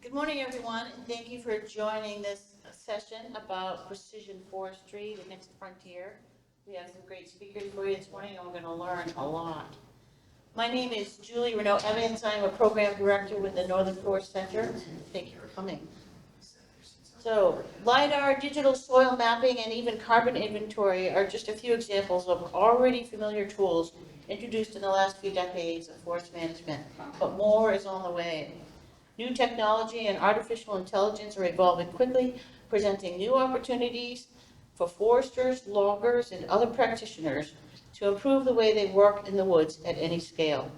Good morning, everyone, and thank you for joining this session about precision forestry, the next frontier. We have some great speakers for you this morning, and we're going to learn a lot. My name is Julie Renaud Evans. I'm a program director with the Northern Forest Center. Thank you for coming. So, LiDAR, digital soil mapping, and even carbon inventory are just a few examples of already familiar tools introduced in the last few decades of forest management, but more is on the way. New technology and artificial intelligence are evolving quickly, presenting new opportunities for foresters, loggers, and other practitioners to improve the way they work in the woods at any scale.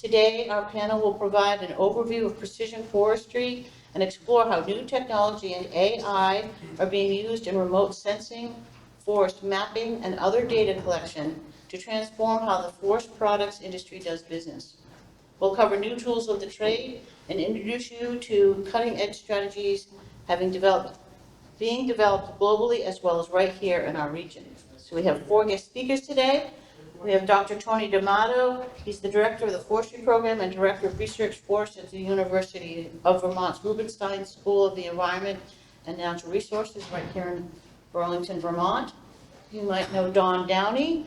Today, our panel will provide an overview of precision forestry and explore how new technology and AI are being used in remote sensing, forest mapping, and other data collection to transform how the forest products industry does business. We'll cover new tools of the trade and introduce you to cutting-edge strategies being developed globally as well as right here in our region. So we have 4 guest speakers today. We have Dr. Tony D'Amato. He's the director of the forestry program and director of research forest at the University of Vermont's Rubenstein School of the Environment and Natural Resources right here in Burlington, Vermont. You might know Don Downey.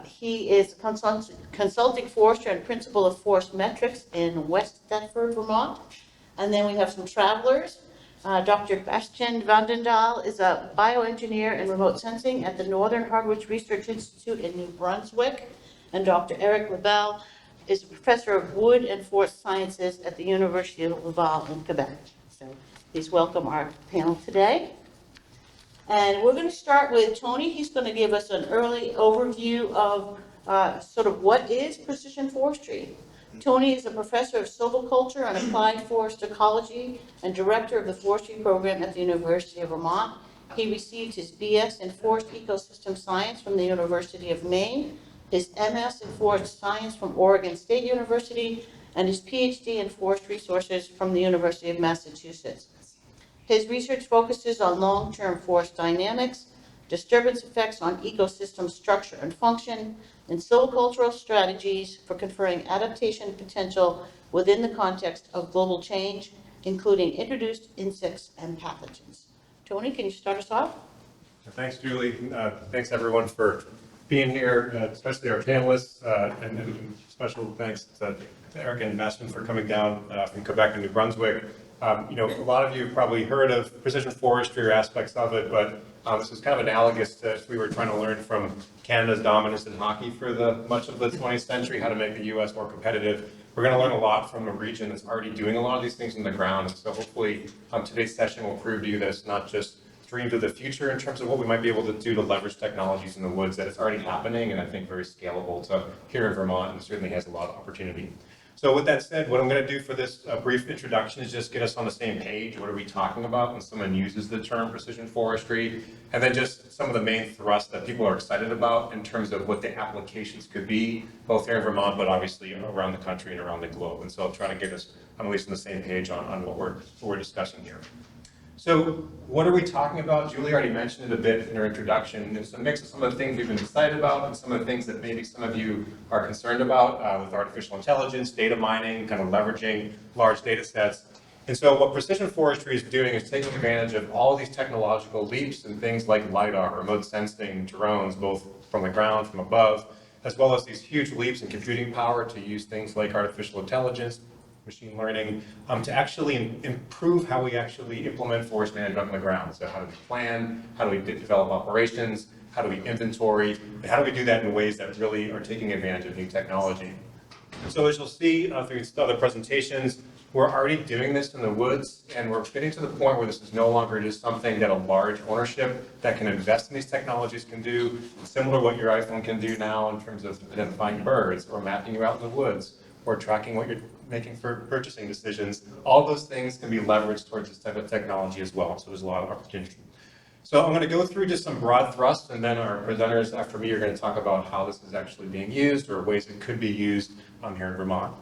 He is consulting forester and principal of forest metrics in West Thetford, Vermont. And then we have some travelers. Dr. Bastian Vandendaal is a bioengineer in remote sensing at the Northern Hardwoods Research Institute in New Brunswick. And Dr. Eric Lebel is a professor of wood and forest sciences at the University of Laval in Quebec. So please welcome our panel today. And we're going to start with Tony. He's going to give us an early overview of sort of what is precision forestry. Tony is a professor of silviculture and applied forest ecology and director of the forestry program at the University of Vermont. He received his BS in forest ecosystem science from the University of Maine, his MS in forest science from Oregon State University, and his PhD in forest resources from the University of Massachusetts. His research focuses on long-term forest dynamics, disturbance effects on ecosystem structure and function, and silvicultural strategies for conferring adaptation potential within the context of global change, including introduced insects and pathogens. Tony, can you start us off? Thanks, Julie. Thanks, everyone, for being here, especially our panelists, and special thanks to Eric and Bastian for coming down from Quebec and New Brunswick. A lot of you have probably heard of precision forestry or aspects of it, but this is kind of analogous to we were trying to learn from Canada's dominance in hockey for much of the 20th century, how to make the U.S. more competitive. We're going to learn a lot from a region that's already doing a lot of these things on the ground. So hopefully today's session will prove to you that it's not just dreams of the future in terms of what we might be able to do to leverage technologies in the woods, that it's already happening and I think very scalable to here in Vermont and certainly has a lot of opportunity. So with that said, what I'm going to do for this brief introduction is just get us on the same page. What are we talking about when someone uses the term precision forestry? And then just some of the main thrusts that people are excited about in terms of what the applications could be, both here in Vermont, but obviously around the country and around the globe. And so I'll try to get us at least on the same page on what we're discussing here. So what are we talking about? Julie already mentioned it a bit in her introduction. It's a mix of some of the things we've been excited about and some of the things that maybe some of you are concerned about with artificial intelligence, data mining, kind of leveraging large data sets. And so what precision forestry is doing is taking advantage of all these technological leaps and things like LiDAR, remote sensing, drones, both from the ground, from above, as well as these huge leaps in computing power to use things like artificial intelligence, machine learning, to actually improve how we actually implement forest management on the ground. So how do we plan, how do we develop operations, how do we inventory, and how do we do that in ways that really are taking advantage of new technology. So as you'll see through other presentations, we're already doing this in the woods, and we're getting to the point where this is no longer just something that a large ownership that can invest in these technologies can do, similar to what your iPhone can do now in terms of identifying birds or mapping you out in the woods or tracking what you're making for purchasing decisions. All those things can be leveraged towards this type of technology as well. So there's a lot of opportunity. So I'm going to go through just some broad thrusts, and then our presenters after me are going to talk about how this is actually being used or ways it could be used here in Vermont.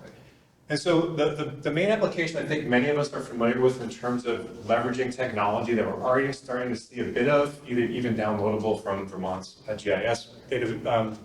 And so the main application I think many of us are familiar with in terms of leveraging technology that we're already starting to see a bit of, even downloadable from Vermont's GIS data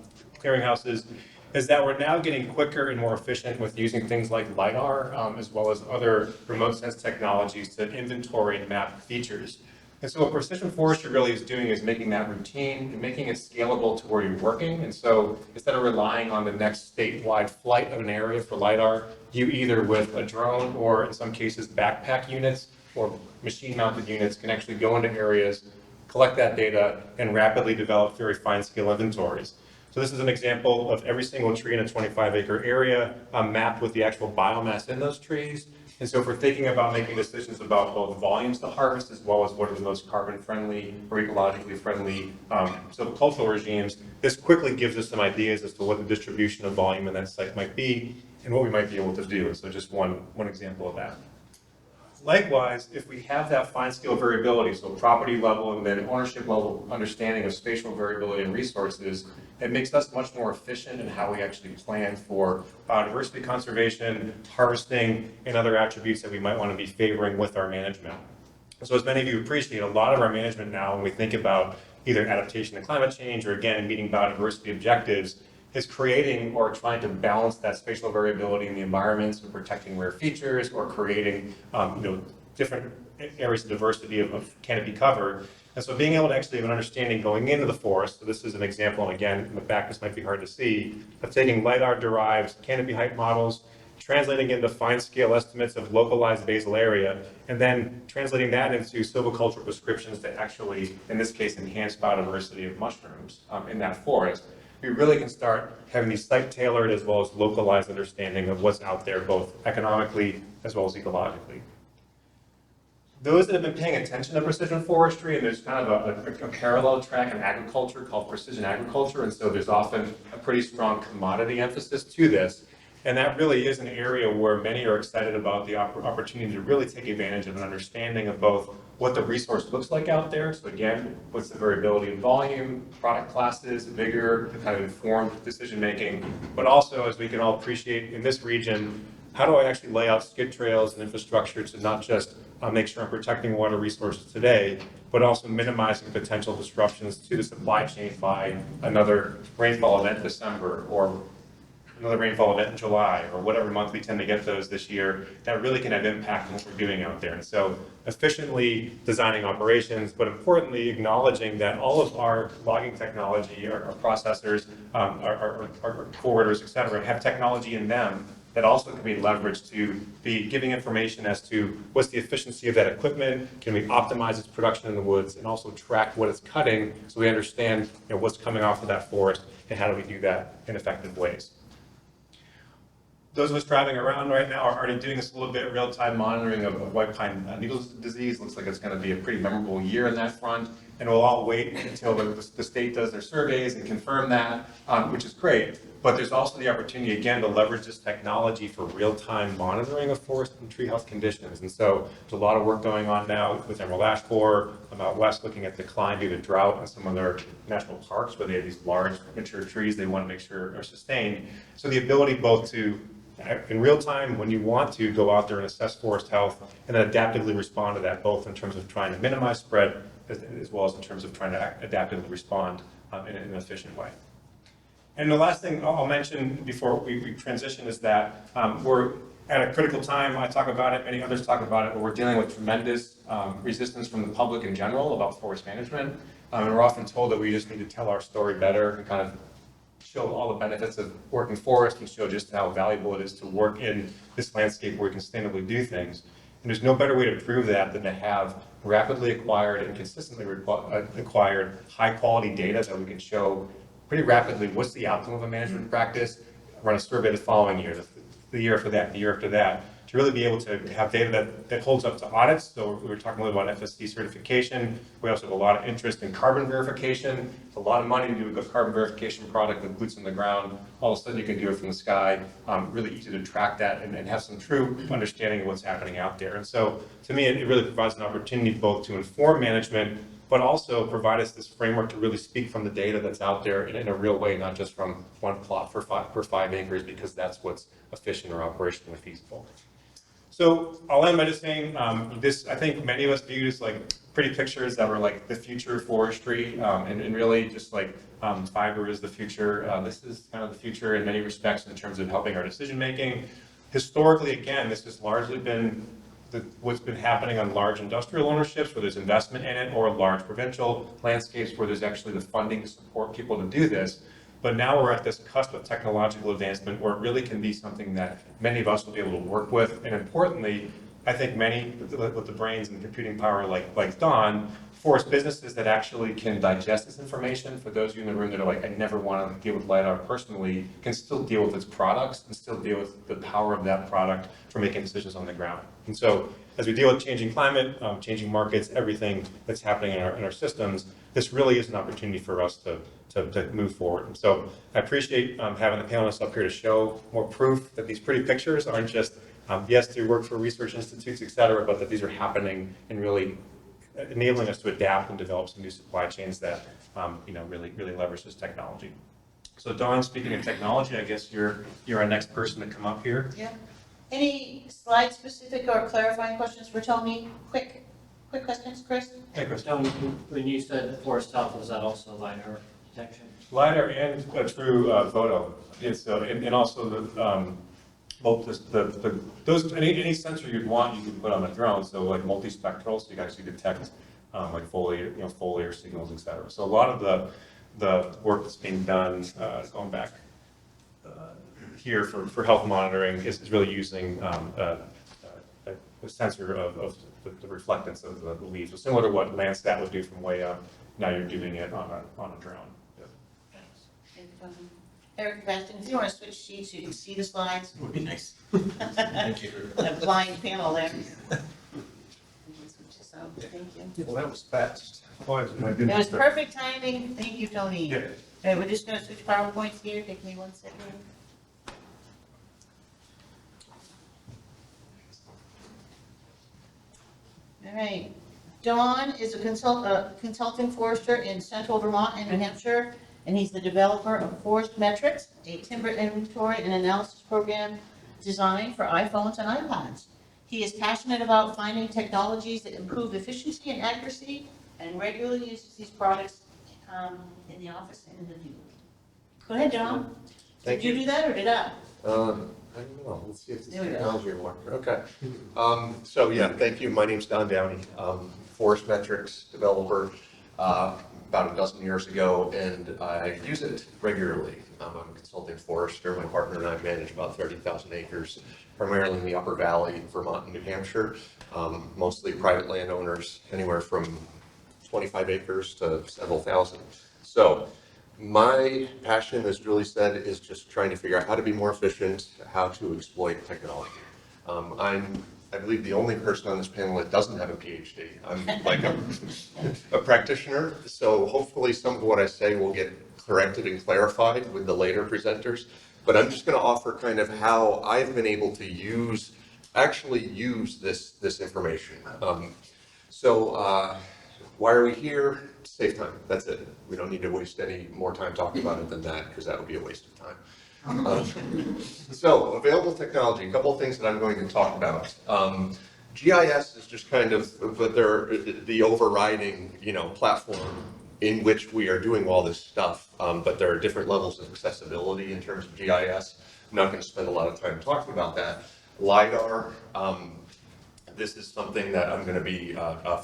clearinghouses, is that we're now getting quicker and more efficient with using things like LiDAR, as well as other remote sense technologies to inventory and map features. And so what Precision Forestry really is doing is making that routine and making it scalable to where you're working. And so instead of relying on the next statewide flight of an area for LiDAR, you either with a drone or in some cases backpack units or machine mounted units can actually go into areas, collect that data, and rapidly develop very fine scale inventories. So this is an example of every single tree in a 25-acre area mapped with the actual biomass in those trees. And so if we're thinking about making decisions about both volumes to harvest as well as what are the most carbon-friendly or ecologically friendly silvicultural regimes, this quickly gives us some ideas as to what the distribution of volume in that site might be and what we might be able to do. So just one example of that. Likewise, if we have that fine scale variability, so property level and then ownership level understanding of spatial variability and resources, it makes us much more efficient in how we actually plan for biodiversity conservation, harvesting, and other attributes that we might want to be favoring with our management. So as many of you appreciate, a lot of our management now, when we think about either adaptation to climate change or again, meeting biodiversity objectives, is creating or trying to balance that spatial variability in the environment, so protecting rare features or creating different areas of diversity of canopy cover. And so being able to actually have an understanding going into the forest, so this is an example, and again, in the back this might be hard to see, of taking LiDAR-derived canopy height models, translating into fine scale estimates of localized basal area, and then translating that into silvicultural prescriptions to actually, in this case, enhance biodiversity of mushrooms in that forest. We really can start having these site-tailored as well as localized understanding of what's out there, both economically as well as ecologically. Those that have been paying attention to precision forestry, and there's kind of a parallel track in agriculture called precision agriculture, and so there's often a pretty strong commodity emphasis to this. And that really is an area where many are excited about the opportunity to really take advantage of an understanding of both what the resource looks like out there. So again, what's the variability in volume, product classes, vigor, the kind of informed decision making, but also, as we can all appreciate in this region, how do I actually lay out skid trails and infrastructure to not just make sure I'm protecting water resources today, but also minimizing potential disruptions to the supply chain by another rainfall event in December or another rainfall event in July or whatever month we tend to get those this year, that really can have impact on what we're doing out there. And so efficiently designing operations, but importantly acknowledging that all of our logging technology, our processors, our forwarders, et cetera, have technology in them that also can be leveraged to be giving information as to what's the efficiency of that equipment, can we optimize its production in the woods, and also track what it's cutting so we understand what's coming off of that forest and how do we do that in effective ways. Those of us driving around right now are already doing this a little bit, real-time monitoring of white pine needle disease. Looks like it's going to be a pretty memorable year in that front, and we'll all wait until the state does their surveys and confirm that, which is great. But there's also the opportunity, again, to leverage this technology for real-time monitoring of forest and tree health conditions. And so there's a lot of work going on now with Emerald Ash Borer out west, looking at decline due to drought in some of their national parks where they have these large mature trees they want to make sure are sustained. So the ability both to in real time, when you want to go out there and assess forest health and then adaptively respond to that, both in terms of trying to minimize spread as well as in terms of trying to adaptively respond in an efficient way. And the last thing I'll mention before we transition is that we're at a critical time. I talk about it, many others talk about it, but we're dealing with tremendous resistance from the public in general about forest management. And we're often told that we just need to tell our story better and kind of show all the benefits of working forest and show just how valuable it is to work in this landscape where we can sustainably do things. And there's no better way to prove that than to have rapidly acquired and consistently acquired high quality data that we can show pretty rapidly what's the outcome of a management practice, run a survey the following year, the year after that, the year after that, to really be able to have data that holds up to audits. So we were talking a little about FSC certification. We also have a lot of interest in carbon verification. It's a lot of money to do a carbon verification product with boots on the ground. All of a sudden you can do it from the sky. Really easy to track that and have some true understanding of what's happening out there. And so to me, it really provides an opportunity both to inform management, but also provide us this framework to really speak from the data that's out there in a real way, not just from one plot per 5 acres, because that's what's efficient or operationally feasible. So I'll end by just saying, this, I think many of us viewed as like pretty pictures that were like the future of forestry, and really just like fiber is the future. This is kind of the future in many respects in terms of helping our decision making. Historically, again, this has largely been what's been happening on large industrial ownerships where there's investment in it, or large provincial landscapes where there's actually the funding to support people to do this. But now we're at this cusp of technological advancement where it really can be something that many of us will be able to work with. And importantly, I think many with the brains and computing power like Don, force businesses that actually can digest this information. For those of you in the room that are like, I never want to deal with LiDAR personally, can still deal with its products and still deal with the power of that product for making decisions on the ground. And so as we deal with changing climate, changing markets, everything that's happening in our systems, this really is an opportunity for us to move forward. And so I appreciate having the panelists up here to show more proof that these pretty pictures aren't just, yes, through work for research institutes, et cetera, but that these are happening and really enabling us to adapt and develop some new supply chains that really leverage this technology. So Dawn, speaking of technology, I guess you're our next person to come up here. Yeah. Any slide specific or clarifying questions for Tony? Quick questions, Chris? Hey, Chris. Tony, when you said forest health, was that also LiDAR detection? LiDAR and through photo. It's and also the both those any sensor you'd want you can put on a drone. So like multispectral, so you can actually detect like foliar signals, etc. So a lot of the work that's being done going back here for health monitoring is really using a sensor of the reflectance of the leaves. So similar to what Landsat would do from way up, now you're doing it on a drone. Eric Bastin, if you want to switch sheets, so you can see the slides. Would be nice. Thank you. A blind panel there. So, thank you. Well, that was fast. It was perfect timing. Thank you, Tony. Yeah. We're just going to switch PowerPoints here. Take me 1 second. All right. Don is a consulting forester in central Vermont and New Hampshire, and he's the developer of Forest Metrics, a timber inventory and analysis program designed for iPhones and iPads. He is passionate about finding technologies that improve efficiency and accuracy, and regularly uses these products in the office and in the field. Go ahead, Don. Thank Did you do that or did I? I don't know. Let's see if this There we go. technology will work. Okay. So yeah, thank you. My name's Don Downey, Forest Metrics developer about a dozen years ago, and I use it regularly. I'm a consulting forester. My partner and I manage about 30,000 acres, primarily in the Upper Valley, Vermont and New Hampshire, mostly private landowners, anywhere from 25 acres to several thousand. So my passion, as Julie said, is just trying to figure out how to be more efficient, how to exploit technology. I believe the only person on this panel that doesn't have a PhD. I'm like a practitioner, so hopefully some of what I say will get corrected and clarified with the later presenters. But I'm just going to offer kind of how I've been able to actually use this information. Why are we here? Save time. That's it. We don't need to waste any more time talking about it than that, because that would be a waste of time. So available technology, a couple of things that I'm going to talk about. GIS is just kind of, but they're the overriding, platform in which we are doing all this stuff. But there are different levels of accessibility in terms of GIS. I'm not going to spend a lot of time talking about that. LiDAR, this is something that I'm going to be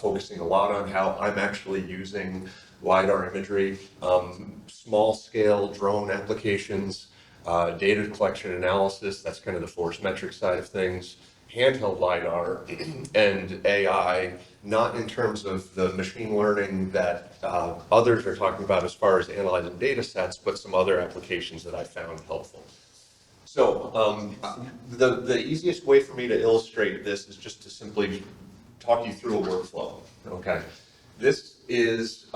focusing a lot on, how I'm actually using LiDAR imagery, small scale drone applications, data collection analysis, that's kind of the forest metrics side of things, handheld LiDAR, and AI, not in terms of the machine learning that others are talking about as far as analyzing data sets, but some other applications that I found helpful. So the easiest way for me to illustrate this is just to simply talk you through a workflow, okay? This is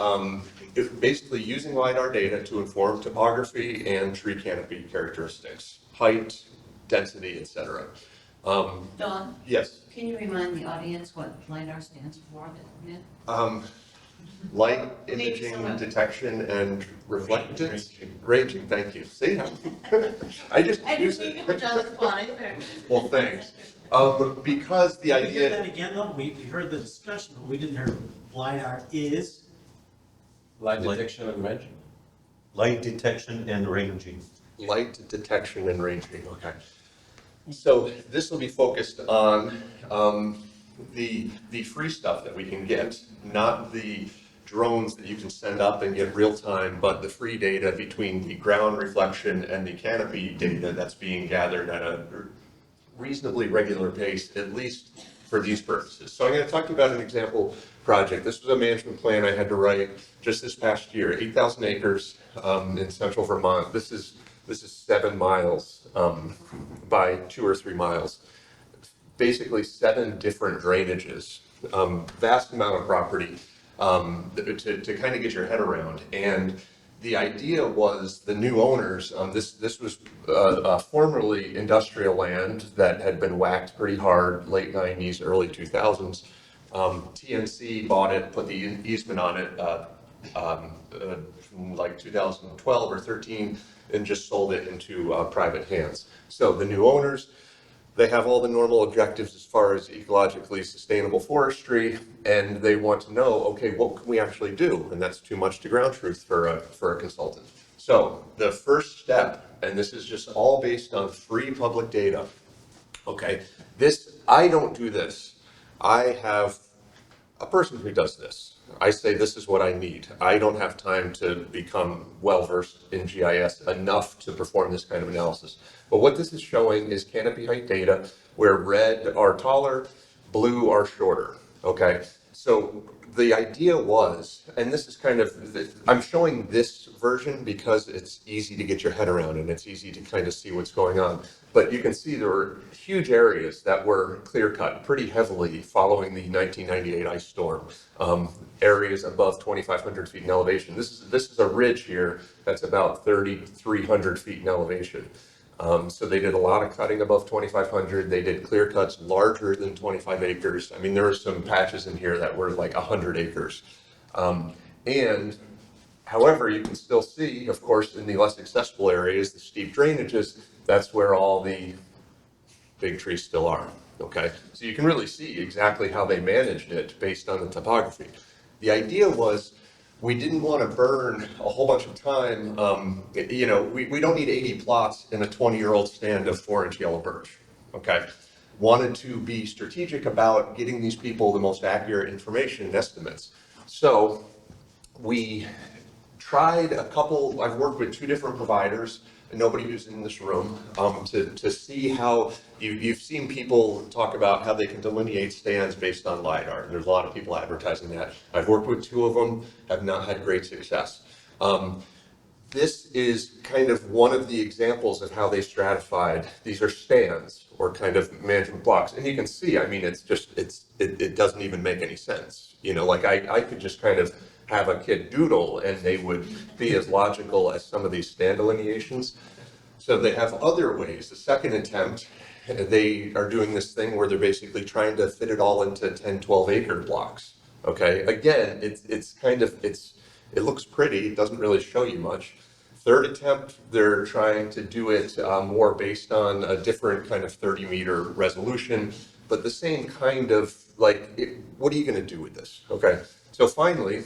basically using LiDAR data to inform topography and tree canopy characteristics, height, density, etc. Don, Yes. can you remind the audience what LiDAR stands for? Light Thank you so imaging much. detection and reflectance? Ranging, thank you. See, I just I use didn't it. think it was on the spot. Well, thanks. Because the Can we hear idea, that again, though? We heard the discussion, but we didn't hear LiDAR is. Light detection and ranging. Light detection and ranging. light detection and ranging, okay. So this will be focused on the free stuff that we can get, not the drones that you can send up and get real time, but the free data between the ground reflection and the canopy data that's being gathered at a reasonably regular pace, at least for these purposes. So I'm going to talk to you about an example project. This was a management plan I had to write just this past year, 8,000 acres in central Vermont. This is 7 miles by 2 or 3 miles. Basically 7 different drainages, vast amount of property to kind of get your head around. And the idea was the new owners, this was formerly industrial land that had been whacked pretty hard, late 90s, early 2000s. TNC bought it, put the easement on it like 2012 or 13, and just sold it into private hands. So the new owners, they have all the normal objectives as far as ecologically sustainable forestry, and they want to know, okay, what can we actually do? And that's too much to ground truth for a consultant. So the first step, and this is just all based on free public data, okay? I don't do this. I have a person who does this. I say, this is what I need. I don't have time to become well-versed in GIS enough to perform this kind of analysis. But what this is showing is canopy height data where red are taller, blue are shorter, okay? So the idea was, and this is kind of, I'm showing this version because it's easy to get your head around and it's easy to kind of see what's going on. But you can see there were huge areas that were clear-cut pretty heavily following the 1998 ice storm. Areas above 2,500 feet in elevation. This is a ridge here that's about 3,300 feet in elevation. So they did a lot of cutting above 2,500. They did clear cuts larger than 25 acres. I mean, there were some patches in here that were like 100 acres. And however, you can still see, of course, in the less accessible areas, the steep drainages, that's where all the big trees still are, okay? So you can really see exactly how they managed it based on the topography. The idea was we didn't want to burn a whole bunch of time. We don't need 80 plots in a 20-year-old stand of 4-inch yellow birch, okay? Wanted to be strategic about getting these people the most accurate information and estimates. So we tried I've worked with 2 different providers, and nobody who's in this room, to see how, you've seen people talk about how they can delineate stands based on LiDAR. There's a lot of people advertising that. I've worked with 2 of them, have not had great success. This is kind of one of the examples of how they stratified. These are stands or kind of management blocks. And you can see, I mean, it doesn't even make any sense. You know, like I could just kind of have a kid doodle and they would be as logical as some of these stand delineations. So they have other ways. The second attempt, they are doing this thing where they're basically trying to fit it all into 10, 12 acre blocks. Okay, again, it looks pretty, it doesn't really show you much. Third attempt, they're trying to do it more based on a different kind of 30-meter resolution, but the same kind of, what are you gonna do with this, okay? So finally,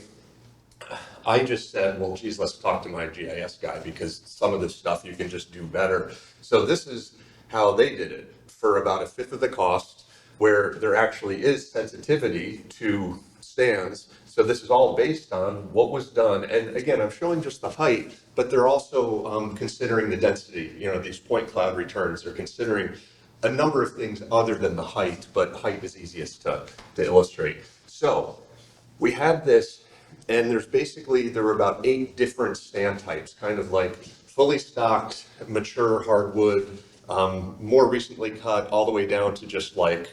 I just said, well, geez, let's talk to my GIS guy because some of this stuff you can just do better. So this is how they did it for about 1/5 of the cost, where there actually is sensitivity to stands. So this is all based on what was done. And again, I'm showing just the height, but they're also considering the density, these point cloud returns. They're considering a number of things other than the height, but height is easiest to illustrate. So we had this, and there were about 8 different stand types, kind of like fully stocked, mature hardwood, more recently cut, all the way down to just like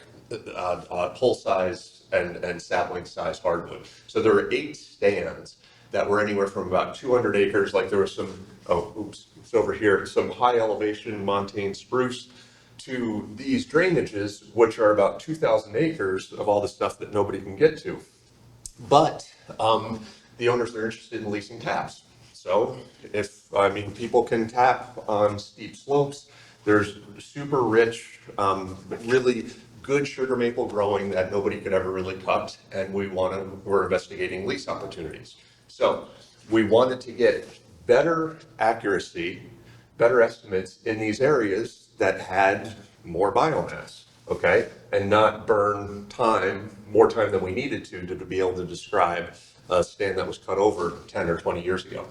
pole size and sapling size hardwood. So there were 8 stands that were anywhere from about 200 acres, like there was some, it's over here, some high elevation montane spruce, to these drainages, which are about 2,000 acres of all the stuff that nobody can get to. But the owners are interested in leasing taps. So people can tap on steep slopes. There's super rich, really good sugar maple growing that nobody could ever really cut, and we're investigating lease opportunities. So we wanted to get better accuracy, better estimates in these areas that had more biomass, okay? And not burn more time than we needed to be able to describe a stand that was cut over 10 or 20 years ago.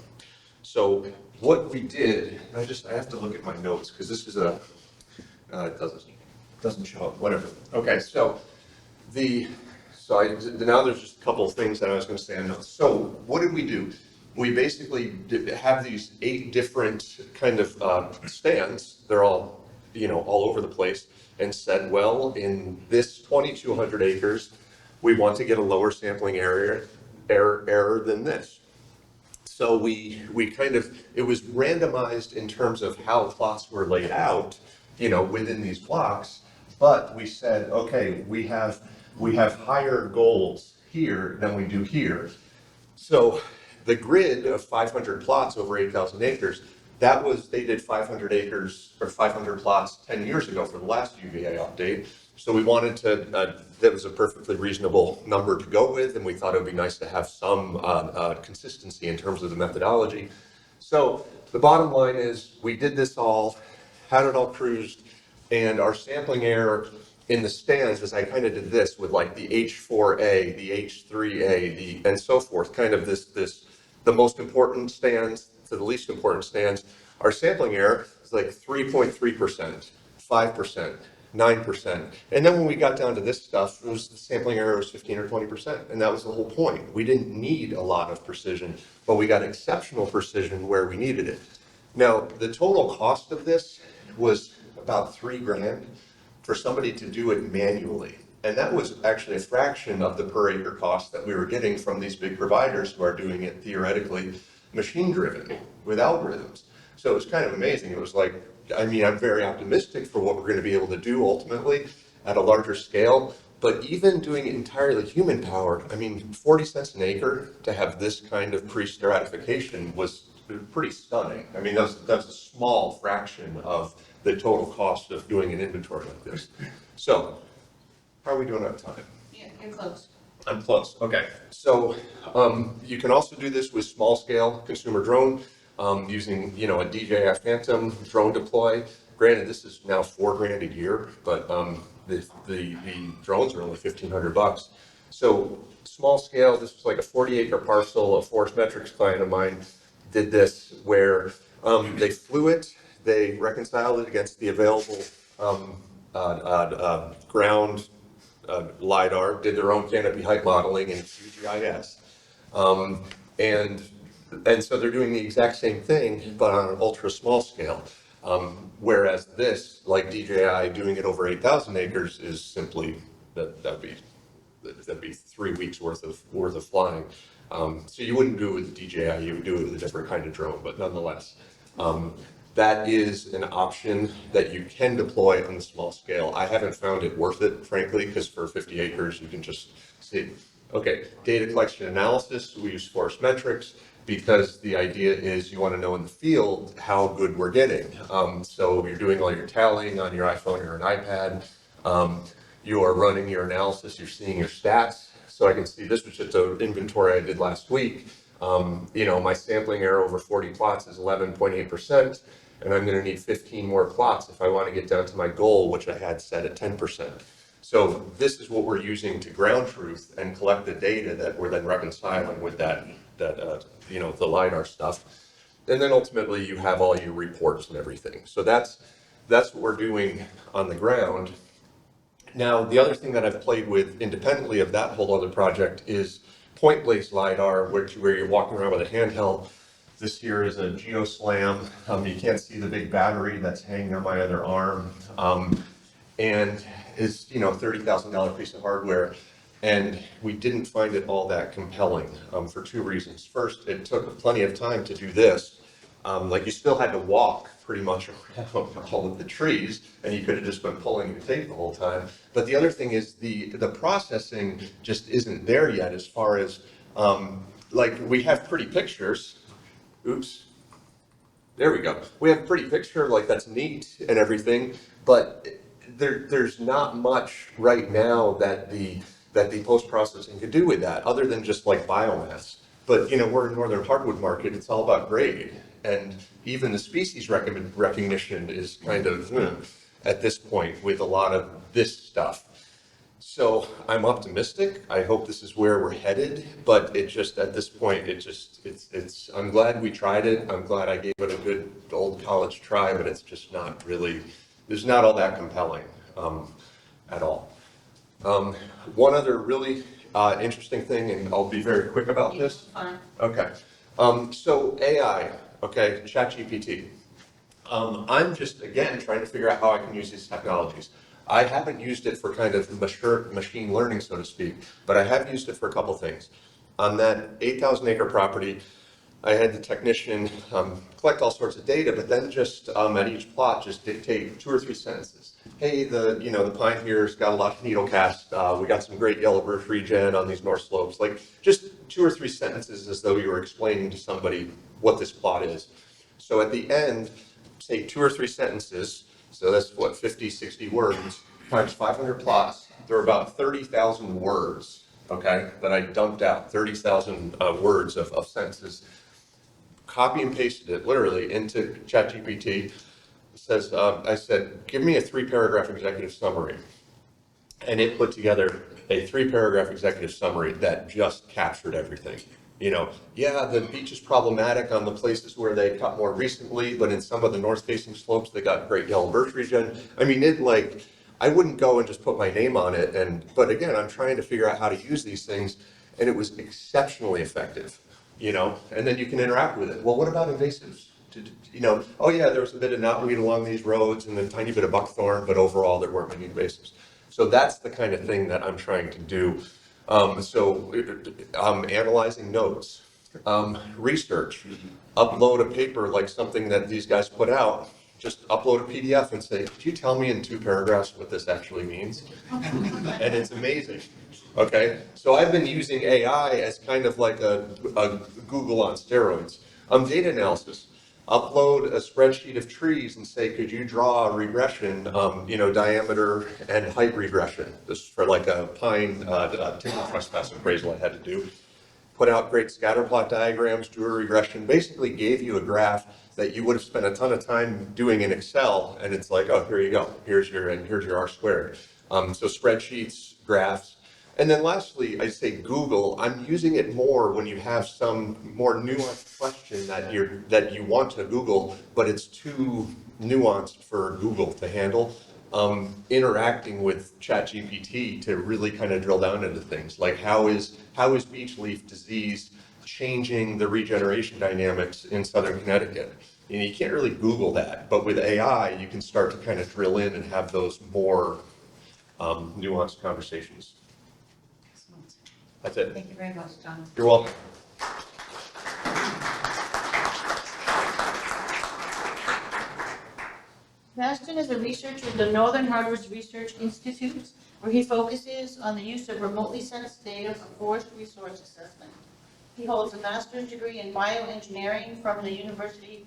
So what we did, I have to look at my notes because this is it doesn't show up, whatever. Okay, now there's just a couple of things that I was going to say on notes. So what did we do? We basically have these 8 different kind of stands. They're all, all over the place, and said, well, in this 2,200 acres, we want to get a lower sampling error than this. So it was randomized in terms of how plots were laid out, within these blocks. But we said, okay, we have higher goals here than we do here. So the grid of 500 plots over 8,000 acres, they did 500 acres or 500 plots 10 years ago for the last UVA update. So we wanted that was a perfectly reasonable number to go with, and we thought it would be nice to have some consistency in terms of the methodology. So the bottom line is we did this all, had it all cruised, and our sampling error in the stands is I kind of did this with like the H4A, the H3A, and so forth, kind of the most important stands to the least important stands. Our sampling error is like 3.3%, 5%, 9%. And then when we got down to this stuff, the sampling error was 15 or 20%. And that was the whole point. We didn't need a lot of precision, but we got exceptional precision where we needed it. Now, the total cost of this was about $3,000 for somebody to do it manually. And that was actually a fraction of the per acre cost that we were getting from these big providers who are doing it theoretically machine driven with algorithms. So it was kind of amazing. It was like, I'm very optimistic for what we're going to be able to do ultimately at a larger scale. But even doing it entirely human powered, 40 cents an acre to have this kind of pre-stratification was pretty stunning. That's a small fraction of the total cost of doing an inventory like this. So, how are we doing on time? Yeah, you're close. I'm close, okay. So, you can also do this with small scale consumer drone, using, a DJI Phantom drone deploy. Granted, this is now $4,000 a year, but the drones are only $1,500. So, small scale, this was like a 40-acre parcel. A Forest Metrics client of mine did this where they flew it, they reconciled it against the available ground LiDAR, did their own canopy height modeling in QGIS. And so they're doing the exact same thing, but on an ultra small scale. Whereas this, like DJI doing it over 8,000 acres, is simply, that'd be 3 weeks worth of flying. So you wouldn't do it with the DJI, you would do it with a different kind of drone, but nonetheless. That is an option that you can deploy on the small scale. I haven't found it worth it, frankly, because for 50 acres, you can just see. Okay, data collection analysis, we use Forest Metrics because the idea is you want to know in the field how good we're getting. So you're doing all your tallying on your iPhone or an iPad. You are running your analysis, you're seeing your stats. So I can see this was just an inventory I did last week. My sampling error over 40 plots is 11.8%, and I'm going to need 15 more plots if I want to get down to my goal, which I had set at 10%. So this is what we're using to ground truth and collect the data that we're then reconciling with the LiDAR stuff. And then ultimately you have all your reports and everything. So that's what we're doing on the ground. Now, the other thing that I've played with independently of that whole other project is point-based LiDAR, where you're walking around with a handheld. This here is a GeoSlam. You can't see the big battery that's hanging on my other arm. And it's, $30,000 piece of hardware. And we didn't find it all that compelling for 2 reasons. First, it took plenty of time to do this. Like you still had to walk pretty much around all of the trees, and you could have just been pulling your tape the whole time. But the other thing is the processing just isn't there yet as far as, like we have pretty pictures. Oops. There we go. We have a pretty picture, like that's neat and everything, but there's not much right now that the post-processing could do with that, other than just like biomass. But you know, we're in northern hardwood market, it's all about grade. And even the species recognition is kind of at this point with a lot of this stuff. So I'm optimistic. I hope this is where we're headed, but it just, at this point, I'm glad we tried it. I'm glad I gave it a good old college try, but it's just not really, it's not all that compelling at all. One other really interesting thing, and I'll be very quick about this. Fine. Okay. So AI, okay, ChatGPT. I'm just, again, trying to figure out how I can use these technologies. I haven't used it for kind of mature machine learning, so to speak, but I have used it for a couple things. On that 8,000 acre property, I had the technician collect all sorts of data, but then just at each plot, just dictate 2 or 3 sentences. Hey, the pine here's got a lot of needle cast. We got some great yellow birch regen on these north slopes. Like just 2 or 3 sentences as though you were explaining to somebody what this plot is. So at the end, say 2 or 3 sentences. So that's what, 50, 60 words times 500 plots. There are about 30,000 words, okay, that I dumped out, 30,000 words of sentences. Copy and pasted it literally into ChatGPT. Says, I said, give me a 3-paragraph executive summary. And it put together a 3-paragraph executive summary that just captured everything. You know, yeah, the beach is problematic on the places where they cut more recently, but in some of the north-facing slopes, they got great yellow birch regen. I mean, I wouldn't go and just put my name on it. But again, I'm trying to figure out how to use these things, and it was exceptionally effective, you know, and then you can interact with it. Well, what about invasives? You know, oh yeah, there was a bit of knotweed along these roads and a tiny bit of buckthorn, but overall there weren't many invasives. So that's the kind of thing that I'm trying to do. Analyzing notes, research, upload a paper like something that these guys put out, just upload a PDF and say, could you tell me in 2 paragraphs what this actually means? And it's amazing. Okay, so I've been using AI as kind of like a Google on steroids. Data analysis. Upload a spreadsheet of trees and say, could you draw a regression, diameter and height regression? This is for like a pine timber trespass appraisal I had to do. Put out great scatter plot diagrams, drew a regression, basically gave you a graph that you would have spent a ton of time doing in Excel, and it's like, oh, here you go. Here's your R squared. So spreadsheets, graphs. And then lastly, I say Google. I'm using it more when you have some more nuanced question that you want to Google, but it's too nuanced for Google to handle. Interacting with ChatGPT to really kind of drill down into things like how is beech leaf disease changing the regeneration dynamics in southern Connecticut? And you can't really Google that, but with AI, you can start to kind of drill in and have those more nuanced conversations. Excellent. That's it. Thank you very much, John. You're welcome. Bastian is a researcher with the Northern Hardwoods Research Institute, where he focuses on the use of remotely sensed data for forest resource assessment. He holds a master's degree in bioengineering from the University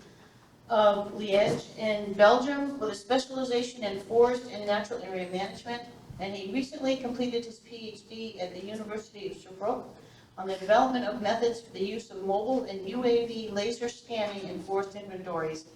of Liège in Belgium with a specialization in forest and natural area management, and he recently completed his PhD at the University of Sherbrooke on the development of methods for the use of mobile and UAV laser scanning in forest inventories.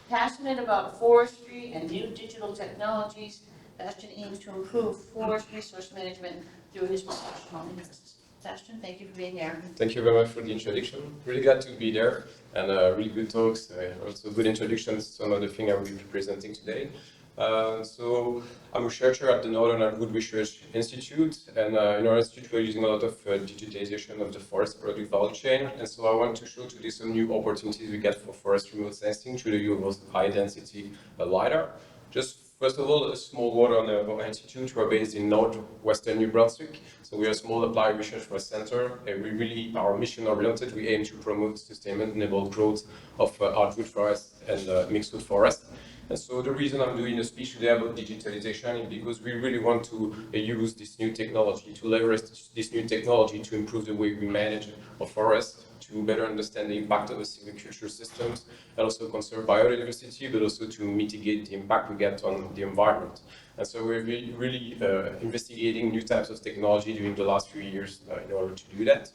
Passionate about forestry and new digital technologies, Bastian aims to improve forest resource management through his professional interests. Bastian, thank you for being here. Thank you very much for the introduction. Really glad to be there, and really good talks. Also good introductions to some of the things I will be presenting today. So I'm a researcher at the Northern Hardwood Research Institute, and in our institute we're using a lot of digitization of the forest product value chain, and so I want to show today some new opportunities we get for forest remote sensing through the use of high density LiDAR. Just First of all, a small water institute. We're based in northwestern New Brunswick. So we are a small applied research center, and we really are mission oriented. We aim to promote sustainable growth of hardwood forest and mixed wood forest. And so the reason I'm doing a speech today about digitalization is because we really want to use this new technology, to leverage this new technology to improve the way we manage our forest, to better understand the impact of the silviculture systems, and also conserve biodiversity, but also to mitigate the impact we get on the environment. And so we're really investigating new types of technology during the last few years in order to do that.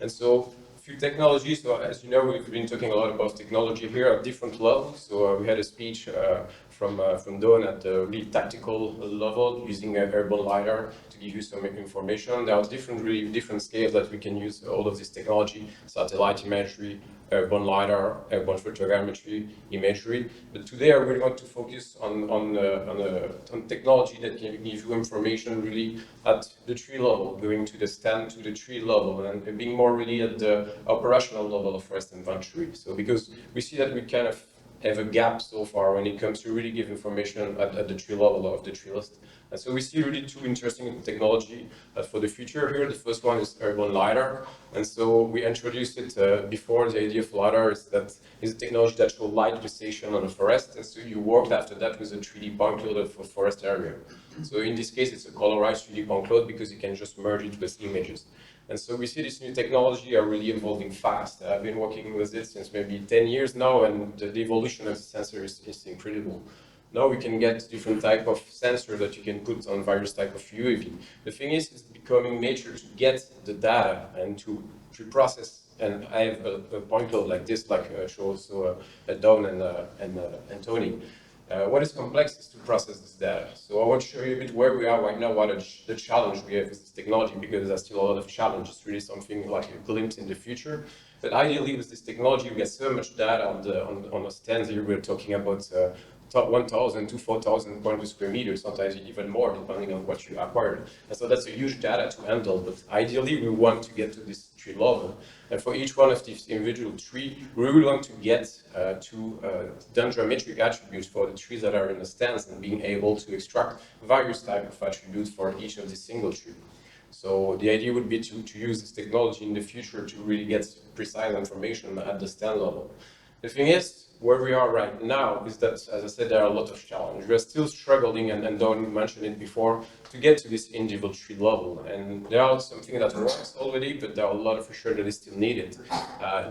And so few technologies. So as you know, we've been talking a lot about technology here at different levels. So we had a speech from Dawn at the really tactical level using an airborne LiDAR to give you some information. There are really different scales that we can use all of this technology: satellite imagery, airborne LiDAR, airborne photogrammetry, imagery. But today I really want to focus on technology that can give you information really at the tree level, going to the stand to the tree level, and being more really at the operational level of forest inventory. So because we see that we kind of have a gap so far when it comes to really give information at the tree level of the tree list. And so we see really two interesting technology for the future here. The first one is airborne LiDAR. And so we introduced it before. The idea of LiDAR is that it's a technology that shows light pulsation on a forest. And so you worked after that with a 3D point cloud of a forest area. So in this case, it's a colorized 3D point cloud because you can just merge it with images. And so we see this new technology are really evolving fast. I've been working with it since maybe 10 years now, and the evolution of the sensor is incredible. Now we can get different type of sensor that you can put on various type of UAV. The thing is, it's becoming nature to get the data and to process. And I have a point cloud like this, like shows Dawn and Tony. What is complex is to process this data. So I want to show you a bit where we are right now, what are the challenge we have with this technology, because there's still a lot of challenges. It's really something like a glimpse in the future. But ideally, with this technology, we get so much data on the stands here. We're talking about 1,000 to 4,000 points per square meter, sometimes even more, depending on what you acquired. And so that's a huge data to handle. But ideally, we want to get to this tree level. And for each one of these individual trees, we really want to get to dendrometric attributes for the trees that are in the stands, and being able to extract various types of attributes for each of the single tree. So the idea would be to use this technology in the future to really get precise information at the stand level. The thing is, where we are right now is that, as I said, there are a lot of challenges. We are still struggling, and Dawn mentioned it before, to get to this individual tree level. And there are something that works already, but there are a lot of research that is still needed.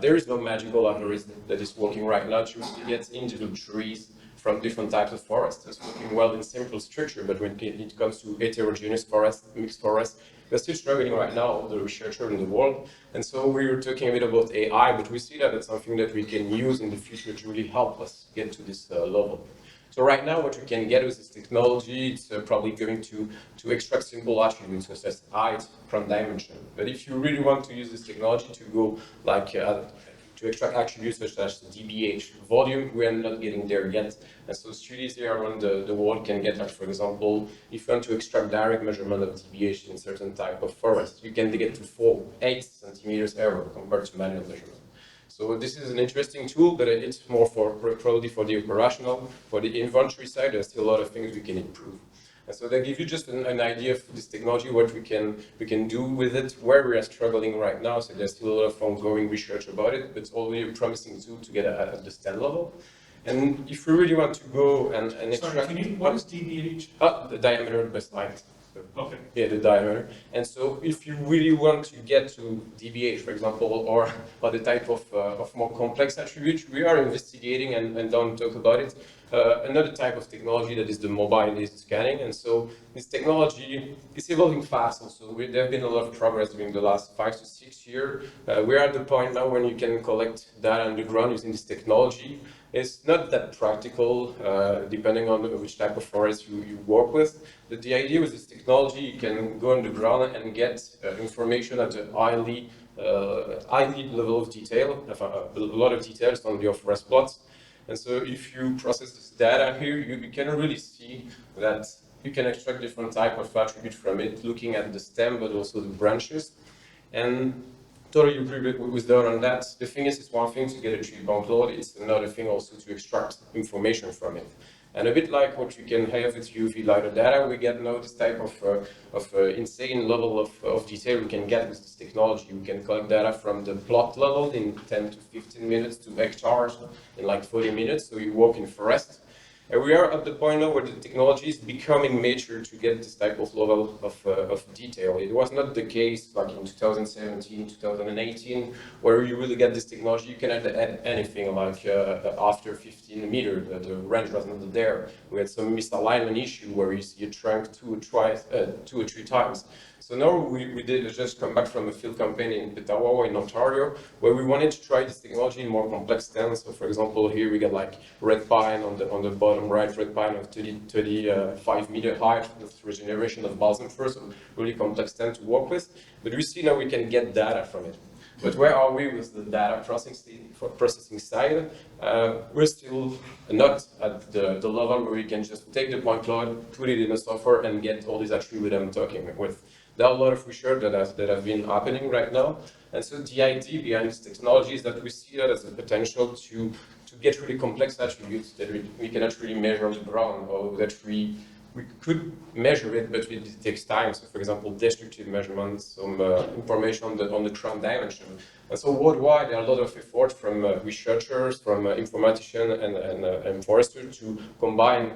There is no magical algorithm that is working right now to get individual trees from different types of forests. It's working well in simple structure, but when it comes to heterogeneous forest, mixed forest, we're still struggling right now, the researcher in the world. And so we were talking a bit about AI, but we see that it's something that we can use in the future to really help us get to this level. So right now, what we can get with this technology, it's probably going to extract simple attributes such as height from dimension. But if you really want to use this technology to go like to extract attributes such as dBH, volume, we are not getting there yet. And so studies here around the world can get, like, for example, if you want to extract direct measurement of dBH in certain type of forest, you can get to 8 centimeters error compared to manual measurement. So this is an interesting tool, but it's more probably for the operational. For the inventory side, there's still a lot of things we can improve. And so they give you just an idea of this technology, what we can do with it, where we are struggling right now. So there's still a lot of ongoing research about it, but it's already a promising tool to get at the stand level. And if we really want to go and extract... Sorry, what is dBH? The diameter of the best light. Okay. Yeah, the diameter. And so if you really want to get to dBH, for example, or the type of more complex attributes, we are investigating, and don't talk about it, another type of technology that is the mobile laser scanning. And so this technology is evolving fast also. There have been a lot of progress during the last 5 to 6 years. We're at the point now when you can collect data on the ground using this technology. It's not that practical, depending on which type of forest you work with. But the idea with this technology, you can go on the ground and get information at a highly level of detail, a lot of details on your forest plots. And so if you process this data here, you can really see that you can extract different type of attributes from it, looking at the stem, but also the branches. And totally agree with Dawn on that. The thing is, it's one thing to get a tree point cloud, it's another thing also to extract information from it. And a bit like what you can have with UV LiDAR data, we get now this type of insane level of detail we can get with this technology. We can collect data from the plot level in 10 to 15 minutes to hectares in like 40 minutes. So you walk in forest. And we are at the point now where the technology is becoming mature to get this type of level of detail. It was not the case back in 2017, 2018, where you really get this technology. You cannot add anything like after 15 meters. The range was not there. We had some misalignment issue where you see a trunk two or three times. So now we did just come back from a field campaign in Petawawa in Ontario, where we wanted to try this technology in more complex stands. So for example, here we got like red pine on the bottom right, red pine of 35 meter height with regeneration of balsam fir, so really complex stand to work with. But we see now we can get data from it. But where are we with the data processing side? We're still not at the level where we can just take the point cloud, put it in a software, and get all these attributes I'm talking with. There are a lot of research that have been happening right now. And so the idea behind this technology is that we see that as a potential to get really complex attributes that we cannot really measure on the ground, or that we could measure it, but it takes time. So for example, destructive measurements, some information on the ground dimension. And so worldwide, there are a lot of effort from researchers, from informaticians and foresters to combine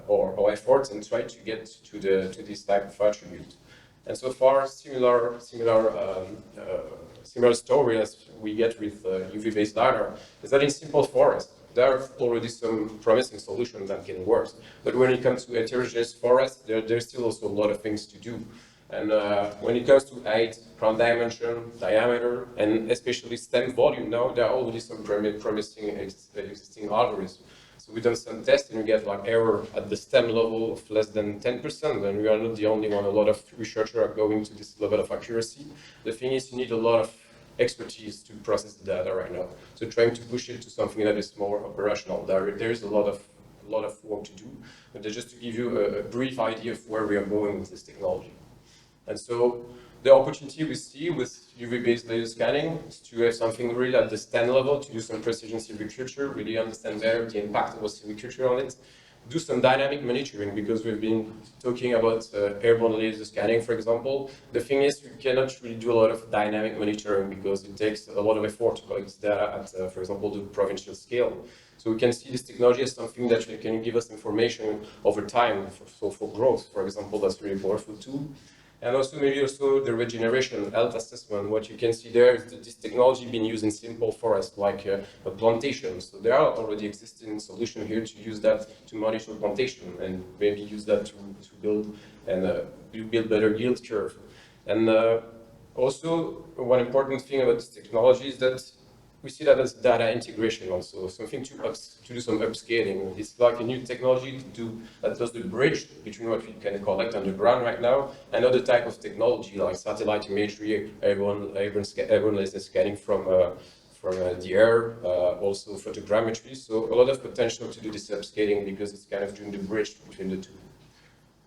our efforts and try to get to this type of attribute. And so far, similar story as we get with UV-based LiDAR is that in simple forest, there are already some promising solutions that can work. But when it comes to heterogeneous forest, there's still also a lot of things to do. And when it comes to height, ground dimension, diameter, and especially stem volume, now there are already some promising existing algorithms. So we've done some tests and we get like error at the stem level of less than 10%, and we are not the only one. A lot of researchers are going to this level of accuracy. The thing is, you need a lot of expertise to process the data right now. So trying to push it to something that is more operational. There is a lot of work to do, but just to give you a brief idea of where we are going with this technology. And so the opportunity we see with UV-based laser scanning is to have something really at the stand level, to do some precision silviculture, really understand better the impact of silviculture on it, do some dynamic monitoring, because we've been talking about airborne laser scanning, for example. The thing is, we cannot really do a lot of dynamic monitoring because it takes a lot of effort to collect data at, for example, the provincial scale. So we can see this technology as something that can give us information over time, for growth, for example. That's a really powerful tool. And also the regeneration health assessment. What you can see there is that this technology being used in simple forest, like a plantation. So there are already existing solutions here to use that to monitor plantation and maybe use that to build better yield curve. And also one important thing about this technology is that we see that as data integration also, something to do some upscaling. It's like a new technology that does the bridge between what we can collect on the ground right now and other type of technology like satellite imagery, airborne laser scanning from the air, also photogrammetry. So a lot of potential to do this upscaling because it's kind of doing the bridge between the two.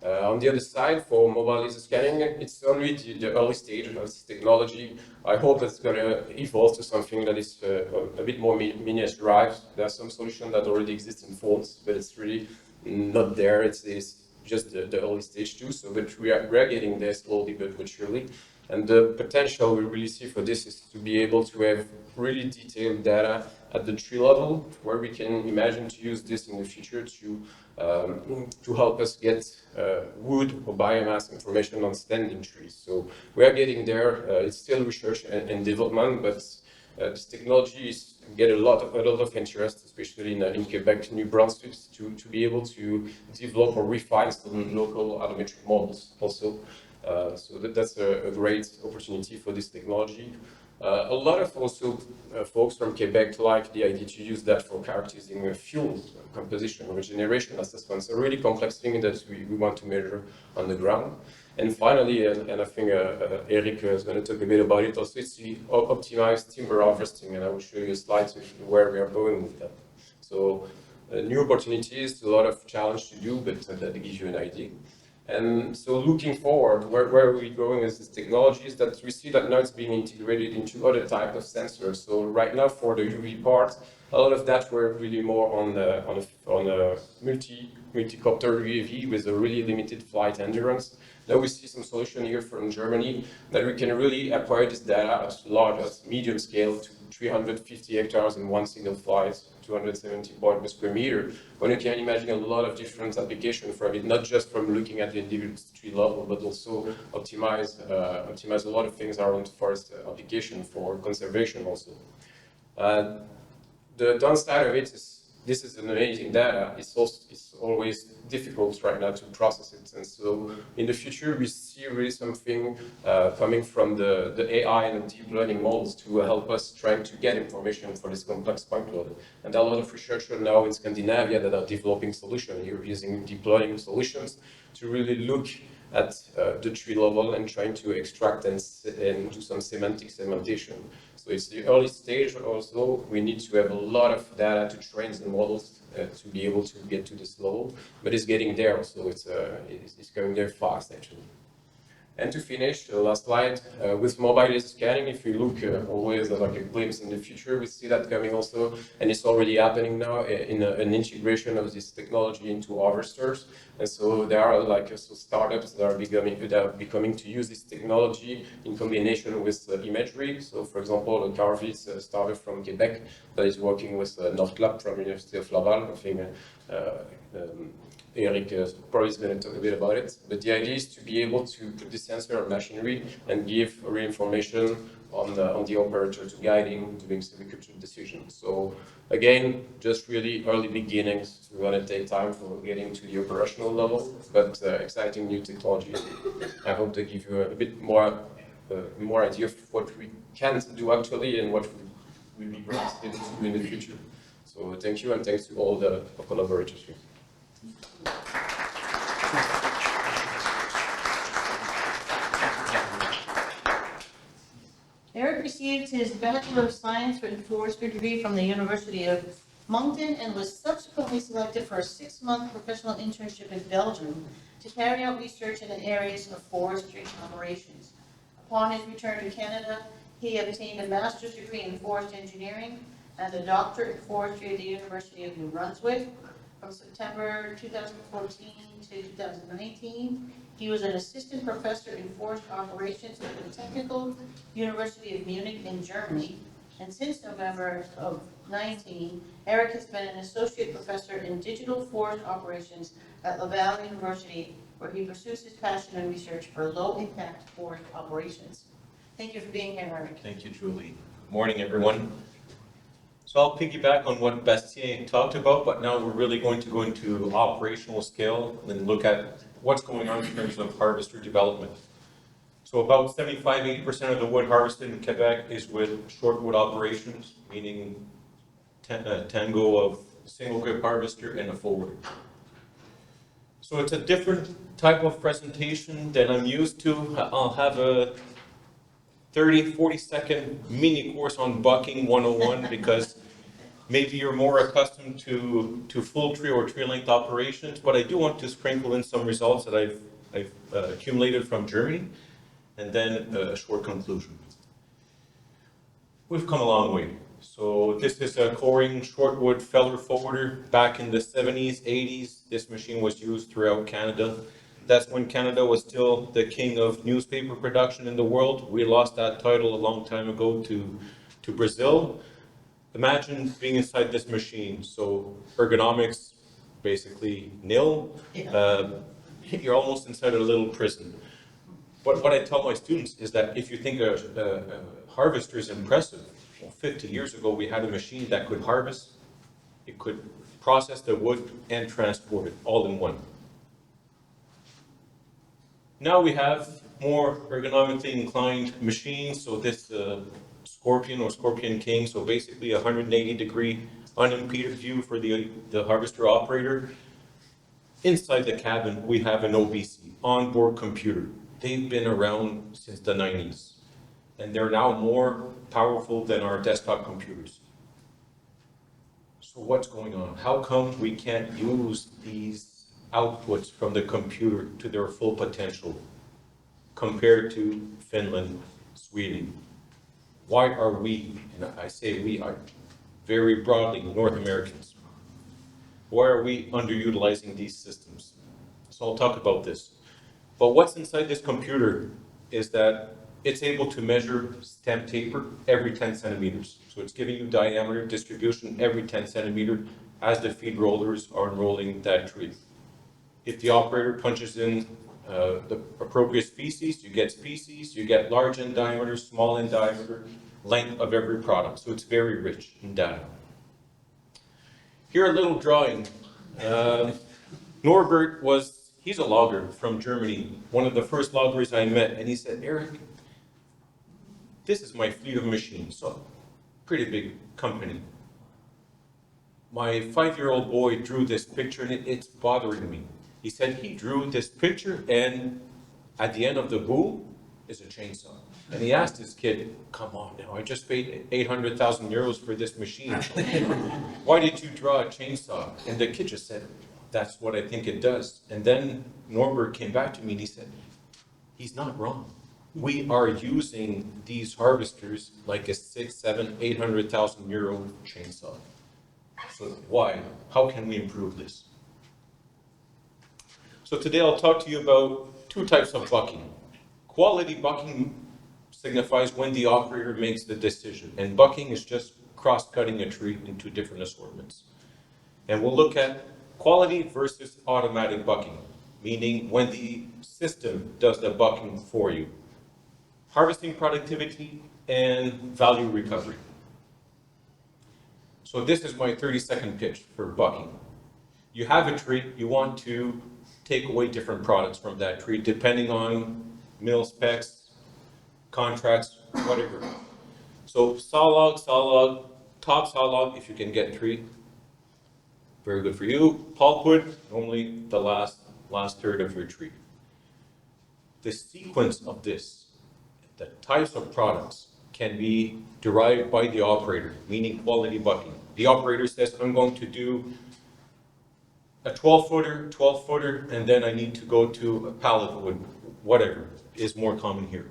On the other side, for mobile laser scanning, it's only the early stage of this technology. I hope it's going to evolve to something that is a bit more miniaturized. There are some solutions that already exist in phones, but it's really not there. It's just the early stage too. So, but we are getting there slowly but surely. And the potential we really see for this is to be able to have really detailed data at the tree level, where we can imagine to use this in the future to help us get wood or biomass information on standing trees. So we are getting there. It's still research and development, but this technology is get a lot of interest, especially in Quebec, New Brunswick, to be able to develop or refine some local allometric models also. So that's a great opportunity for this technology. A lot of also folks from Quebec like the idea to use that for characterizing fuel composition, regeneration assessments, a really complex thing that we want to measure on the ground. And finally, and I think Eric is going to talk a bit about it also, it's the optimized timber harvesting, and I will show you a slide where we are going with that. So new opportunities, a lot of challenge to do, but that gives you an idea. And so looking forward, where are we going with this technology is that we see that now it's being integrated into other types of sensors. So right now for the UV part, a lot of that were really more on a multi-copter UAV with a really limited flight endurance. Now we see some solution here from Germany that we can really acquire this data at large, at medium scale to 350 hectares in one single flight, 270 points per square meter. When you can imagine a lot of different applications from it, not just from looking at the individual tree level, but also optimize a lot of things around forest application for conservation also. The downside of it is this is an amazing data. It's always difficult right now to process it, and so in the future we see really something coming from the AI and deep learning models to help us trying to get information for this complex point cloud. And there are a lot of researchers now in Scandinavia that are developing solutions here using deep learning solutions to really look at the tree level and trying to extract and do some semantic segmentation. So it's the early stage also. We need to have a lot of data to train the models to be able to get to this level, but it's getting there, so it's going there fast actually. And to finish, the last slide, with mobile laser scanning, if you look always at like a glimpse in the future, we see that coming also, and it's already happening now in an integration of this technology into harvesters. And so there are like startups that are becoming to use this technology in combination with imagery. So for example, Carvis, a startup from Quebec that is working with Northlab from University of Laval. I think Eric probably is going to talk a bit about it, but the idea is to be able to put the sensor on machinery and give real information on the operator to guide him doing silviculture decisions. So again, just really early beginnings. We're going to take time for getting to the operational level, but exciting new technology. I hope to give you a bit more idea of what we can do actually and what we will be interested to do in the future. So thank you, and thanks to all the collaborators here. Eric received his Bachelor of Science in Forestry degree from the University of Moncton and was subsequently selected for a 6-month professional internship in Belgium to carry out research in the areas of forestry operations. Upon his return to Canada, he obtained a master's degree in forest engineering and a doctorate in forestry at the University of New Brunswick. From September 2014 to 2019, he was an assistant professor in forest operations at the Technical University of Munich in Germany. And since November of 19, Eric has been an associate professor in digital forest operations at Laval University, where he pursues his passion and research for low-impact forest operations. Thank you for being here, Eric. Thank you, Julie. Morning, everyone. So I'll piggyback on what Bastien talked about, but now we're really going to go into operational scale and look at what's going on in terms of harvester development. So about 75–80% of the wood harvested in Quebec is with short wood operations, meaning tango of single grip harvester and a full wood. So it's a different type of presentation than I'm used to. I'll have a 30–40 second mini course on bucking 101 because maybe you're more accustomed to full tree or tree length operations, but I do want to sprinkle in some results that I've accumulated from Germany, and then a short conclusion. We've come a long way. So this is a coring shortwood feller forwarder. Back in the 70s, 80s, this machine was used throughout Canada. That's when Canada was still the king of newspaper production in the world. We lost that title a long time ago to Brazil. Imagine being inside this machine. So ergonomics, basically nil. You're almost inside a little prison. But what I tell my students is that if you think a harvester is impressive, well, 50 years ago we had a machine that could harvest, it could process the wood and transport it all in one. Now we have more ergonomically inclined machines, so this Scorpion or Scorpion King, so basically a 180-degree unimpeded view for the harvester operator. Inside the cabin, we have an OBC, onboard computer. They've been around since the 90s, and they're now more powerful than our desktop computers. So what's going on? How come we can't use these outputs from the computer to their full potential compared to Finland, Sweden? Why are we, and I say we are, very broadly, North Americans. Why are we underutilizing these systems? So I'll talk about this. But what's inside this computer is that it's able to measure stem taper every 10 centimeters. So it's giving you diameter distribution every 10 centimeter as the feed rollers are enrolling that tree. If the operator punches in the appropriate species, you get large in diameter, small in diameter, length of every product. So it's very rich in data. Here a little drawing. Norbert he's a logger from Germany, one of the first loggers I met, and he said, Eric, this is my fleet of machines, so pretty big company. My 5-year-old boy drew this picture and it's bothering me. He said he drew this picture and at the end of the boom is a chainsaw. And he asked his kid, come on now, I just paid 800,000 euros for this machine. Why did you draw a chainsaw? And the kid just said, that's what I think it does. And then Norbert came back to me and he said, he's not wrong. We are using these harvesters like a 6, 7, 800,000 euro chainsaw. So why? How can we improve this? So today I'll talk to you about 2 types of bucking. Quality bucking signifies when the operator makes the decision, and bucking is just cross-cutting a tree into different assortments. And we'll look at quality versus automatic bucking, meaning when the system does the bucking for you. Harvesting productivity and value recovery. So this is my 30-second pitch for bucking. You have a tree, you want to take away different products from that tree depending on mill specs, contracts, whatever. So saw log, top saw log if you can get 3. Very good for you. Pulpwood, only the last third of your tree. The sequence of this, the types of products can be derived by the operator, meaning quality bucking. The operator says, I'm going to do a 12-footer, and then I need to go to a pallet wood, whatever is more common here.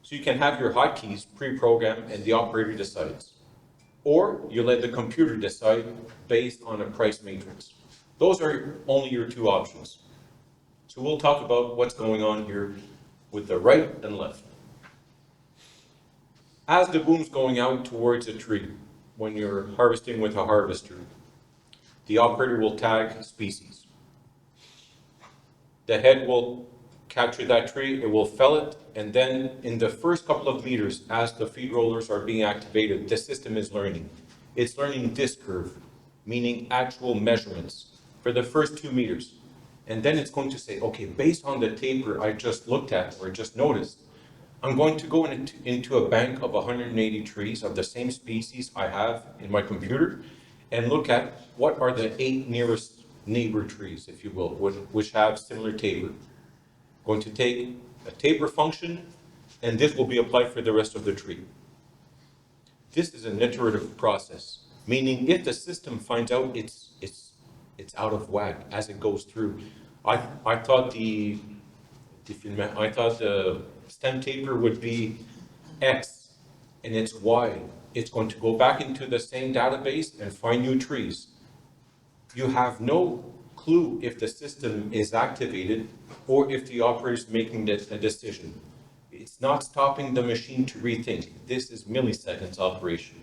So you can have your hotkeys pre-programmed and the operator decides. Or you let the computer decide based on a price matrix. Those are only your 2 options. So we'll talk about what's going on here with the right and left. As the boom's going out towards a tree, when you're harvesting with a harvester, the operator will tag species. The head will capture that tree, it will fell it, and then in the first couple of meters, as the feed rollers are being activated, the system is learning. It's learning this curve, meaning actual measurements for the first 2 meters. And then it's going to say, okay, based on the taper I just looked at or just noticed, I'm going to go into a bank of 180 trees of the same species I have in my computer and look at what are the 8 nearest neighbor trees, if you will, which have similar taper. Going to take a taper function, and this will be applied for the rest of the tree. This is an iterative process, meaning if the system finds out it's out of whack as it goes through. I thought the stem taper would be X, and it's Y. It's going to go back into the same database and find new trees. You have no clue if the system is activated or if the operator is making a decision. It's not stopping the machine to rethink. This is milliseconds operation.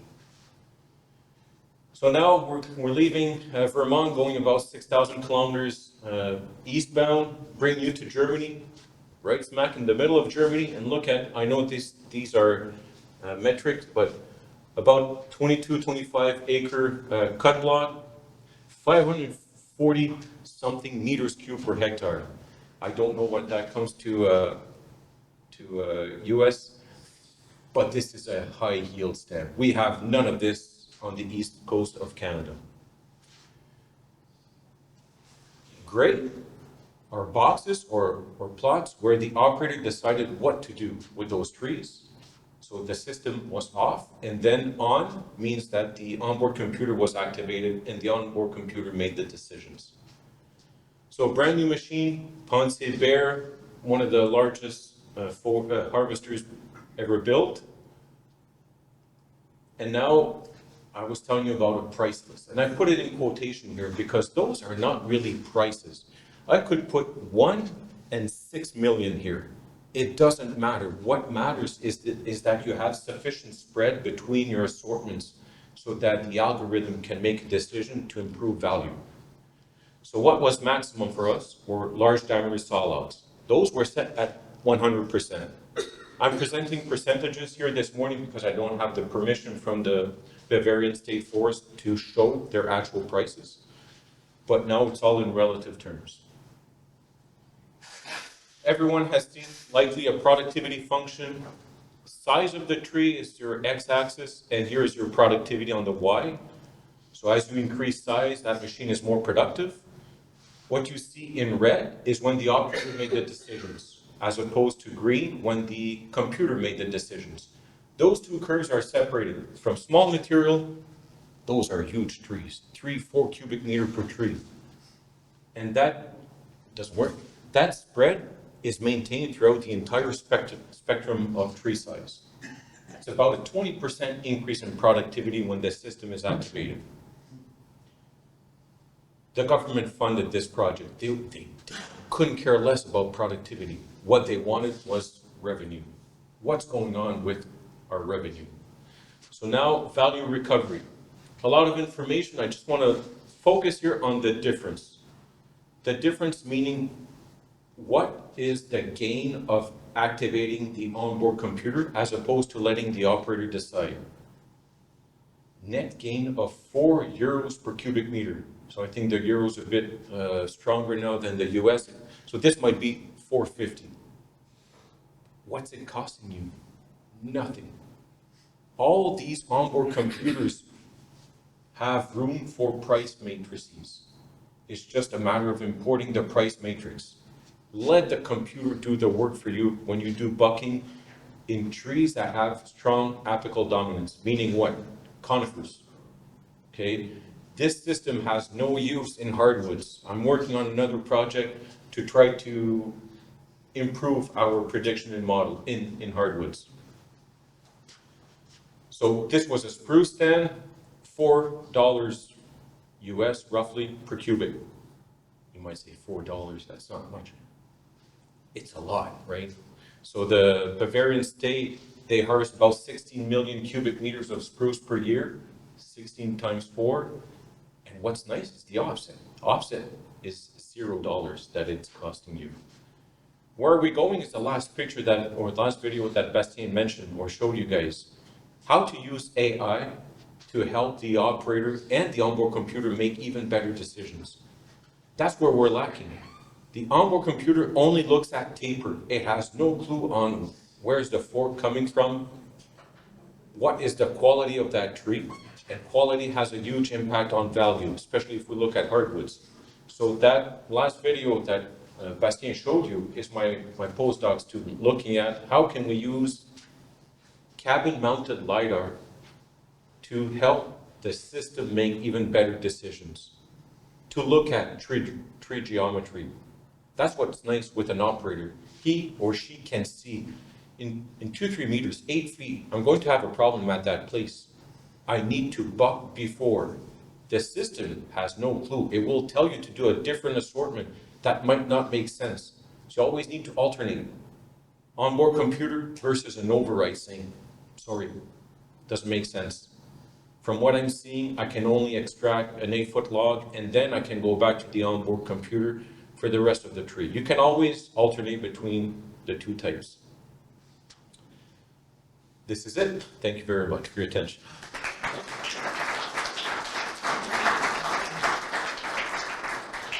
So now we're leaving Vermont, going about 6,000 kilometers eastbound, bring you to Germany, right smack in the middle of Germany, and look at, I know these are metrics, but about 22-25 acre cut block, 540 something meters cubed per hectare. I don't know what that comes to US, but this is a high yield stem. We have none of this on the east coast of Canada. Gray are boxes or plots where the operator decided what to do with those trees. So the system was off, and then on means that the onboard computer was activated and the onboard computer made the decisions. So brand new machine, Ponce Bear, one of the largest harvesters ever built. And now I was telling you about a price list, and I put it in quotation here because those are not really prices. I could put 1 and 6 million here. It doesn't matter. What matters is that you have sufficient spread between your assortments so that the algorithm can make a decision to improve value. So what was maximum for us were large diameter sawlogs. Those were set at 100%. I'm presenting percentages here this morning because I don't have the permission from the Bavarian State Forest to show their actual prices. But now it's all in relative terms. Everyone has seen likely a productivity function. Size of the tree is your x-axis, and here is your productivity on the y. So as you increase size, that machine is more productive. What you see in red is when the operator made the decisions, as opposed to green when the computer made the decisions. Those two curves are separated. From small material, those are huge trees, 3-4 cubic meter per tree. And that doesn't work. That spread is maintained throughout the entire spectrum of tree size. It's about a 20% increase in productivity when the system is activated. The government funded this project. They couldn't care less about productivity. What they wanted was revenue. What's going on with our revenue? So now, value recovery. A lot of information. I just want to focus here on the difference. The difference meaning, what is the gain of activating the onboard computer as opposed to letting the operator decide? Net gain of 4 euros per cubic meter. So I think the euro's a bit stronger now than the US. So this might be 450. What's it costing you? Nothing. All these onboard computers have room for price matrices. It's just a matter of importing the price matrix. Let the computer do the work for you when you do bucking in trees that have strong apical dominance, meaning what? Conifers. Okay? This system has no use in hardwoods. I'm working on another project to try to improve our prediction and model in hardwoods. So this was a spruce stand, $4 US roughly per cubic. You might say $4, that's not much. It's a lot, right? So the Bavarian state, they harvest about 16 million cubic meters of spruce per year, 16 times 4. And what's nice is the offset. Offset is $0 that it's costing you. Where are we going is the last picture that, or the last video that Bastien mentioned or showed you guys. How to use AI to help the operator and the onboard computer make even better decisions. That's where we're lacking. The onboard computer only looks at taper. It has no clue on where's the fork coming from, what is the quality of that tree, and quality has a huge impact on value, especially if we look at hardwoods. So that last video that Bastien showed you is my postdoc student looking at how can we use cabin-mounted LiDAR to help the system make even better decisions, to look at tree geometry. That's what's nice with an operator. He or she can see in 2-3 meters, 8 feet, I'm going to have a problem at that place. I need to buck before. The system has no clue. It will tell you to do a different assortment that might not make sense. So you always need to alternate. Onboard computer versus an override saying, sorry, doesn't make sense. From what I'm seeing, I can only extract an 8-foot log and then I can go back to the onboard computer for the rest of the tree. You can always alternate between the two types. This is it. Thank you very much for your attention.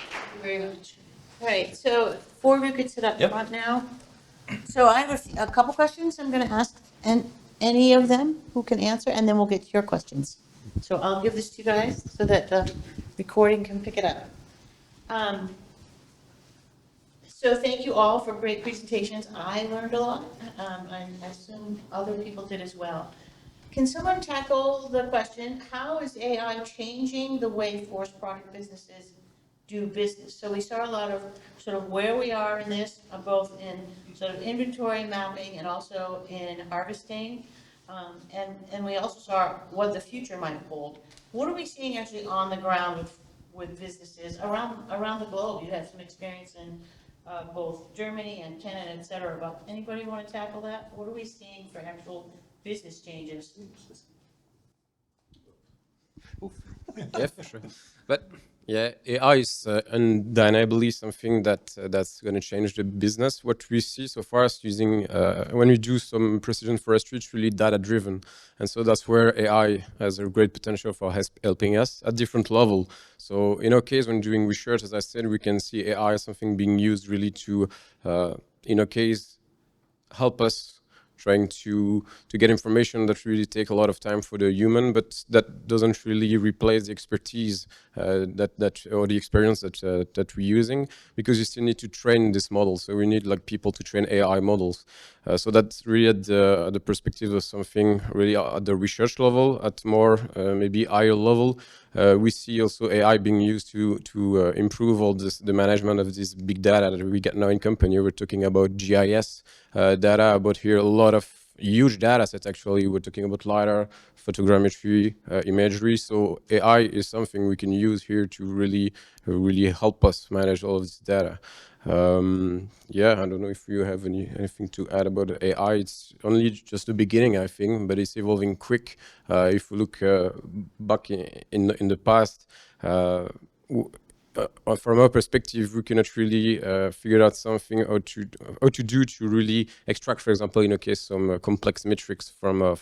Thank you very much. All right, so 4 of you could sit up Yep. front now. So I have a couple questions I'm going to ask, and any of them who can answer, and then we'll get to your questions. So I'll give this to you guys so that the recording can pick it up. So thank you all for great presentations. I learned a lot. I assume other people did as well. Can someone tackle the question, how is AI changing the way forest product businesses do business? So we saw a lot of sort of where we are in this, both in sort of inventory mapping and also in harvesting. And we also saw what the future might hold. What are we seeing actually on the ground with businesses around the globe? You have some experience in both Germany and Canada, et cetera, but anybody want to tackle that? What are we seeing for actual business changes? Yeah, for sure. But yeah, AI is undeniably something that's going to change the business. What we see so far is using when we do some precision forestry, it's really data driven, and so that's where AI has a great potential for helping us at different level. So in our case, when doing research, as I said, we can see AI as something being used really to, in our case, help us trying to get information that really take a lot of time for the human, but that doesn't really replace the expertise that or the experience that we're using, because you still need to train this model. So we need like people to train AI models. So that's really at the perspective of something really at the research level, at more maybe higher level. We see also AI being used to improve all the management of this big data that we get now in company. We're talking about GIS data, about here a lot of huge data sets. Actually, we're talking about LiDAR, photogrammetry, imagery. So AI is something we can use here to really help us manage all of this data. Yeah, I don't know if you have anything to add about AI. It's only just the beginning, I think, but it's evolving quick. If we look back in the past, from our perspective, we cannot really figure out something how to do to really extract, for example, in a case, some complex metrics from a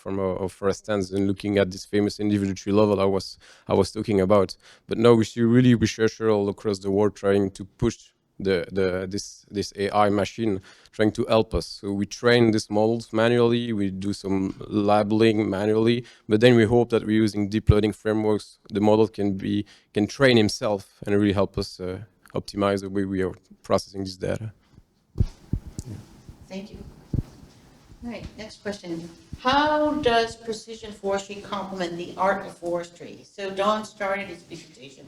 forest stands, and looking at this famous individual tree level I was talking about. But now we see really researchers all across the world trying to push this AI machine, trying to help us. So we train these models manually, we do some labeling manually, but then we hope that we're using deep learning frameworks, the model can train himself and really help us optimize the way we are processing this data. Thank you. All right, next question. How does precision forestry complement the art of forestry? So Don started his presentation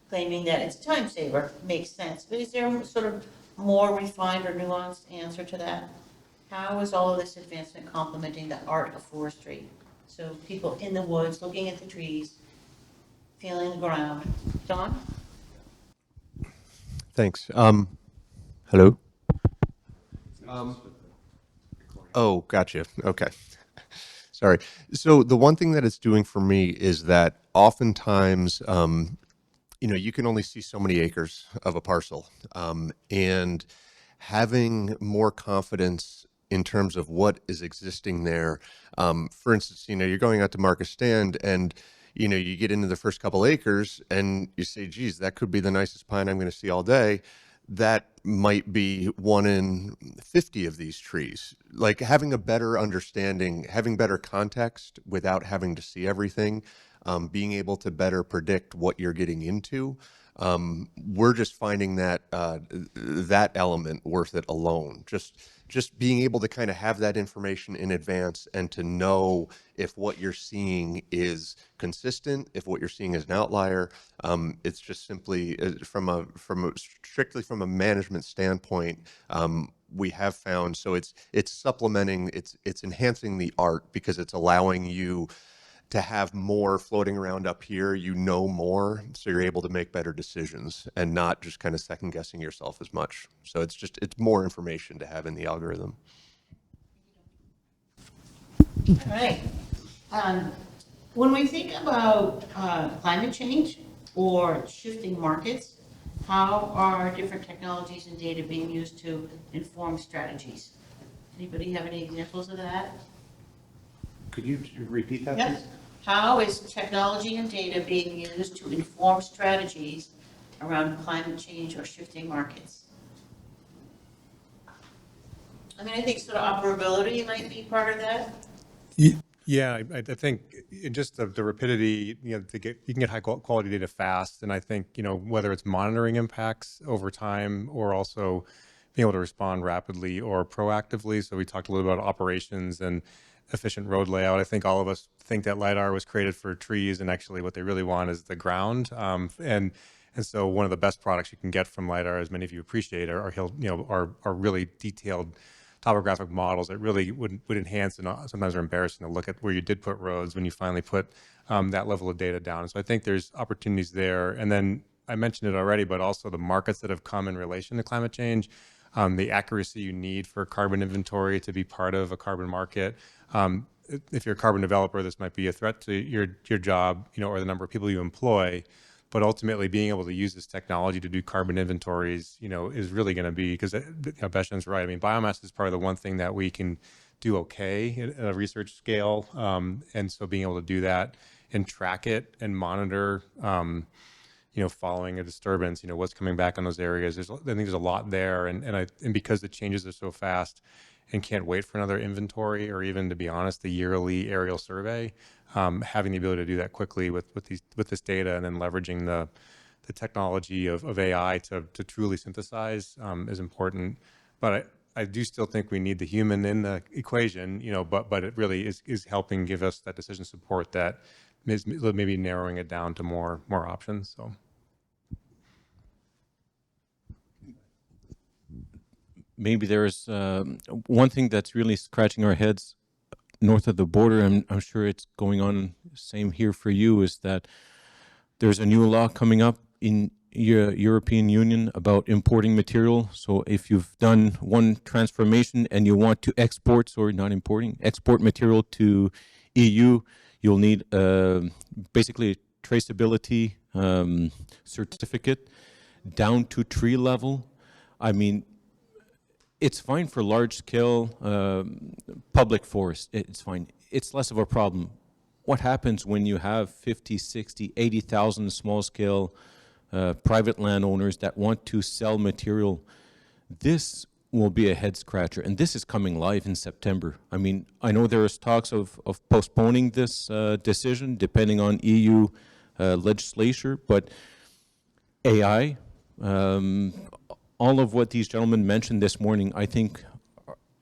claiming that it's a time saver, makes sense, but is there a sort of more refined or nuanced answer to that? How is all of this advancement complementing the art of forestry? So people in the woods, looking at the trees, feeling the ground. Don? Thanks. Hello? Oh, gotcha. Okay. Sorry. So the one thing that it's doing for me is that oftentimes, you can only see so many acres of a parcel, and having more confidence in terms of what is existing there. For instance, you're going out to mark a stand and, you get into the first couple acres and you say, geez, that could be the nicest pine I'm going to see all day. That might be 1 in 50 of these trees. Like having a better understanding, having better context without having to see everything, being able to better predict what you're getting into. We're just finding that that element worth it alone. Just being able to kind of have that information in advance and to know if what you're seeing is consistent, if what you're seeing is an outlier. It's just simply strictly from a management standpoint. We have found, so it's supplementing, it's enhancing the art, because it's allowing you to have more floating around up here, more, so you're able to make better decisions and not just kind of second guessing yourself as much. So it's more information to have in the algorithm. All right. When we think about climate change or shifting markets, how are different technologies and data being used to inform strategies? Anybody have any examples of that? Could you repeat that, Yes. please? How is technology and data being used to inform strategies around climate change or shifting markets? I mean, I think sort of operability might be part of that. Yeah, I think just the rapidity, you can get high quality data fast, and I think whether it's monitoring impacts over time or also being able to respond rapidly or proactively. So we talked a little about operations and efficient road layout. I think all of us think that LiDAR was created for trees, and actually what they really want is the ground. And so one of the best products you can get from LiDAR, as many of you appreciate, are really detailed topographic models that really would enhance and sometimes are embarrassing to look at where you did put roads when you finally put that level of data down. So I think there's opportunities there. And then I mentioned it already, but also the markets that have come in relation to climate change, the accuracy you need for carbon inventory to be part of a carbon market. If you're a carbon developer, this might be a threat to your job, or the number of people you employ. But ultimately, being able to use this technology to do carbon inventories, is really going to be, because Beshan's right. I mean, biomass is probably the one thing that we can do okay at a research scale, and so being able to do that and track it and monitor, following a disturbance, what's coming back on those areas. I think there's a lot there, and because the changes are so fast, and can't wait for another inventory or even, to be honest, the yearly aerial survey. Having the ability to do that quickly with this data, and then leveraging the technology of AI to truly synthesize is important. But I do still think we need the human in the equation, but it really is helping give us that decision support that is maybe narrowing it down to more options. So. Maybe there's one thing that's really scratching our heads north of the border, and I'm sure it's going on same here for you, is that there's a new law coming up in European Union about importing material. So if you've done one transformation and you want to export material to EU, you'll need basically a traceability certificate down to tree level. I mean, it's fine for large-scale public forest. It's fine. It's less of a problem. What happens when you have 50, 60, 80,000 small-scale private landowners that want to sell material? This will be a head-scratcher, and this is coming live in September. I mean, I know there is talks of postponing this decision depending on EU legislature, but AI, all of what these gentlemen mentioned this morning, I think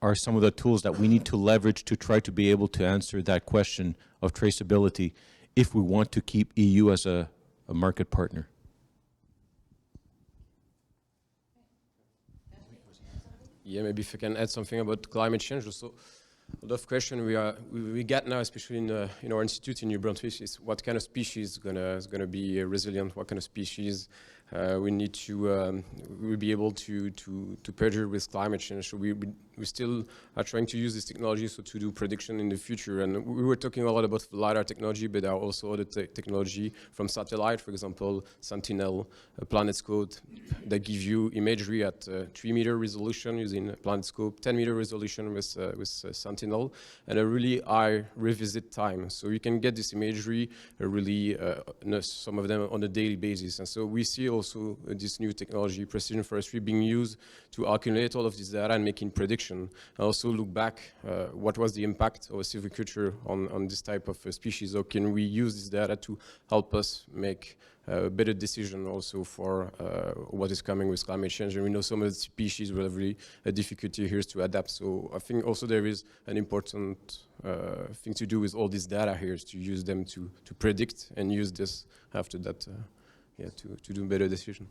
are some of the tools that we need to leverage to try to be able to answer that question of traceability if we want to keep EU as a market partner. Yeah, maybe if I can add something about climate change also. A lot of questions we get now, especially in our institute in New Brunswick, is what kind of species is gonna be resilient? What kind of species we need to we'll be able to perjure with climate change? So we still are trying to use this technology to do prediction in the future. And we were talking a lot about LiDAR technology, but there are also other technology from satellite, for example, Sentinel, PlanetScope, that give you imagery at 3-meter resolution using PlanetScope, 10-meter resolution with Sentinel, and a really high revisit time. So you can get this imagery really, some of them on a daily basis. And so we see also this new technology, Precision Forestry, being used to accumulate all of this data and making prediction. And also look back, what was the impact of silviculture on this type of species, or can we use this data to help us make a better decision also for what is coming with climate change. And we know some of the species will have really a difficulty here to adapt. So I think also there is an important thing to do with all this data here, is to use them to predict and use this after that to do a better decision.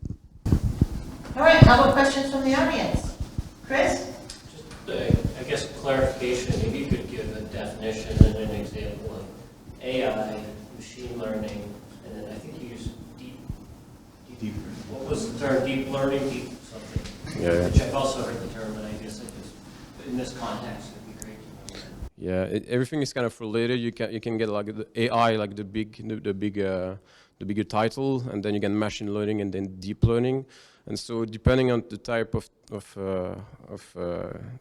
All right, how about questions from the audience? Chris? I guess a clarification, maybe you could give a definition and an example of AI, machine learning, and then I think you used deep what was the term? Deep learning, deep something. Yeah. Which I've also heard the term, but I guess in this context it'd be great to know. Yeah, everything is kind of related. You can get like the AI, like the bigger title, and then you get machine learning and then deep learning. And so depending on the type of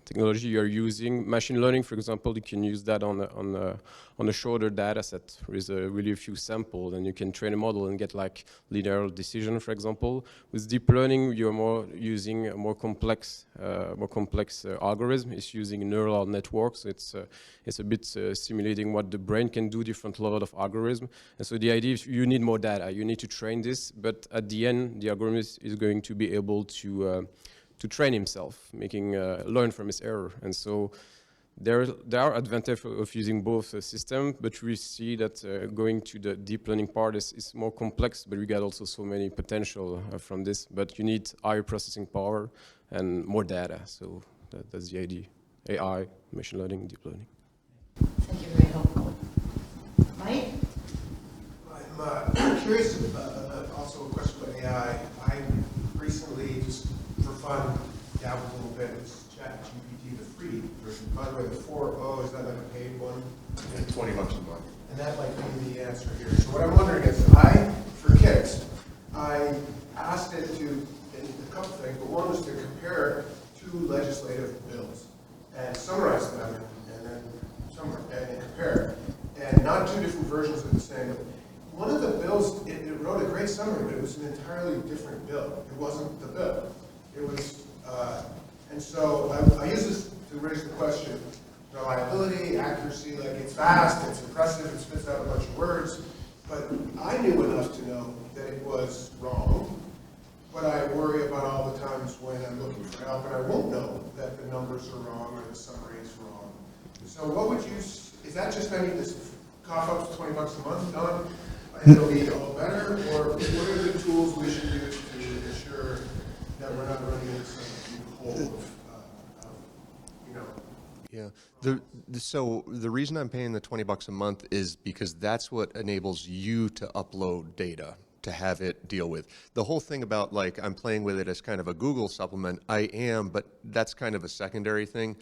technology you're using, machine learning, for example, you can use that on a shorter data set with really a few samples, and you can train a model and get like linear decision, for example. With deep learning, you're more using a more complex algorithm. It's using neural networks. It's a bit simulating what the brain can do, different level of algorithm. And so the idea is you need more data. You need to train this, but at the end, the algorithm is going to be able to train himself, making learn from his error. And so there are advantages of using both systems, but we see that going to the deep learning part is more complex, but we get also so many potential from this. But you need higher processing power and more data, so that's the idea. AI, machine learning, deep learning. Thank you, very helpful. Mike? I'm curious about also a question about AI. I recently, just for fun, dabbled a little bit with ChatGPT, the free version. By the way, the 4.0, is that like a paid one? It's $20 a month. And that might be the answer here. So what I'm wondering is, for kicks, I asked it to, a couple things, but one was to compare two legislative bills and summarize them and then compare. And not two different versions of the same. One of the bills, it wrote a great summary, but it was an entirely different bill. It wasn't the bill. It was, and so I use this to raise the question, reliability, accuracy, like it's fast, it's impressive, it spits out a bunch of words, but I knew enough to know that it was wrong, but I worry about all the times when I'm looking for help and I won't know that the numbers are wrong or the summary is wrong. So what would you, is that just I need this cough up to $20 a month done and it'll be all better, or what are the tools we should use to ensure that we're not running into some hole of you know, Yeah. So the reason I'm paying the $20 a month is because that's what enables you to upload data to have it deal with. The whole thing about like I'm playing with it as kind of a Google supplement, I am, but that's kind of a secondary thing.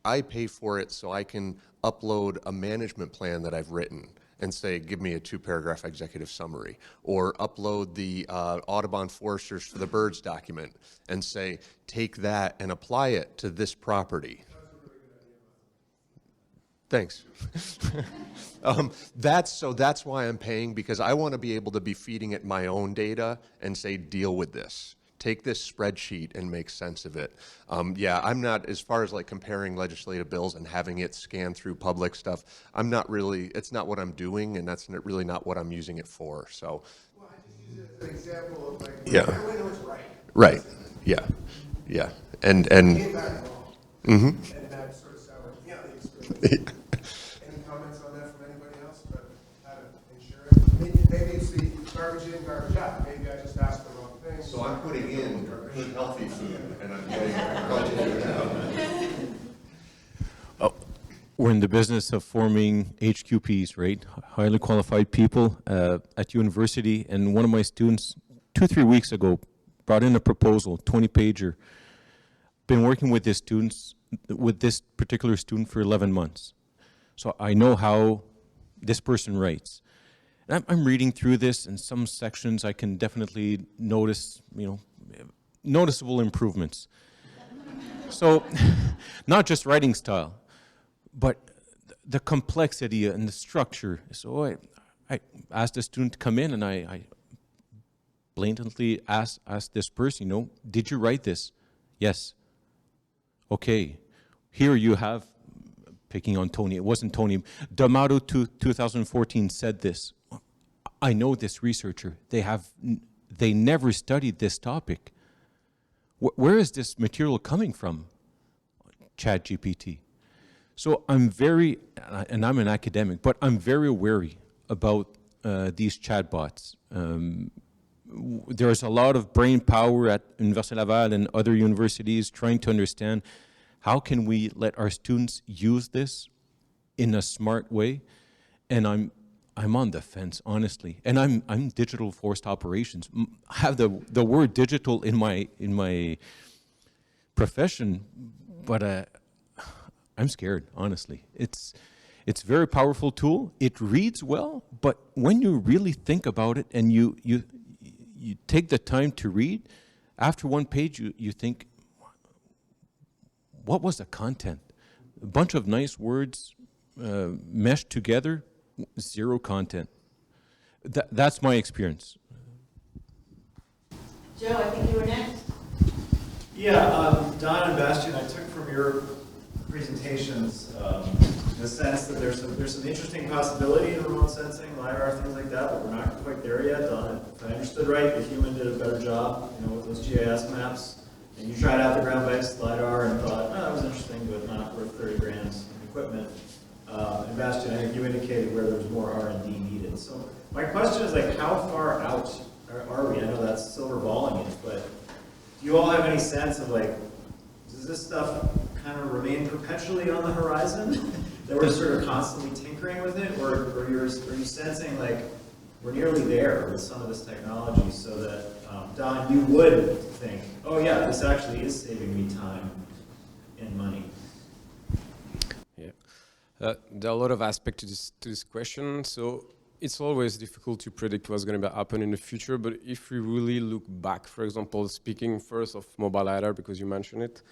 I pay for it so I can upload a management plan that I've written and say, give me a 2-paragraph executive summary, or upload the Audubon Foresters for the Birds document and say, take that and apply it to this property. Thanks. That's why I'm paying, because I want to be able to be feeding it my own data and say, deal with this. Take this spreadsheet and make sense of it. Yeah, I'm not, as far as like comparing legislative bills and having it scan through public stuff, I'm not really, it's not what I'm doing, and that's really not what I'm using it for, so. well, I just use it as an example of like, Yeah. how do I know it's right? Right, yeah, yeah, and. Came back wrong. Mm-hmm. And that sort of soured me out the experience. Any comments on that from anybody else, but how to ensure it? Maybe it's the garbage in, garbage out. Maybe I just asked the wrong thing. So I'm putting in good, healthy food, and I'm getting budgeted out. We're in the business of forming HQPs, right? Highly qualified people at university. And one of my students, 2-3 weeks ago, brought in a proposal, 20-pager. Been working with this particular student for 11 months. So I know how this person writes. And I'm reading through this, and some sections I can definitely notice, noticeable improvements. So, not just writing style, but the complexity and the structure. So I asked the student to come in, and I blatantly asked this person, did you write this? Yes. Okay. Here you have, picking on Tony, it wasn't Tony, D'Amato 2014 said this. I know this researcher. They never studied this topic. Where is this material coming from? ChatGPT. So I'm and I'm an academic, but I'm very wary about these chatbots. There's a lot of brain power at Université Laval and other universities trying to understand how can we let our students use this in a smart way. And I'm on the fence, honestly. And I'm digital forest operations. I have the word digital in my profession, but I'm scared, honestly. It's a very powerful tool. It reads well, but when you really think about it and you take the time to read, after one page you think, what was the content? A bunch of nice words meshed together, zero content. That's my experience. Joe, I think you were next. Yeah, Don and Bastian, I took from your presentations the sense that there's some interesting possibility in remote sensing, LiDAR, things like that, but we're not quite there yet. Don, if I understood right, the human did a better job, with those GIS maps. And you tried out the ground-based LiDAR and thought, that was interesting, but not worth 30 grand in equipment. And Bastian, I think you indicated where there's more R&D needed. So my question is, how far out are we? I know that's silver balling it, but do you all have any sense of, does this stuff kind of remain perpetually on the horizon, that we're sort of constantly tinkering with it, or are you sensing like we're nearly there with some of this technology, so that, Don, you would think, oh yeah, this actually is saving me time and money? Yeah, there are a lot of aspects to this question. So it's always difficult to predict what's going to happen in the future. But if we really look back, for example, speaking first of mobile LiDAR, because you mentioned it,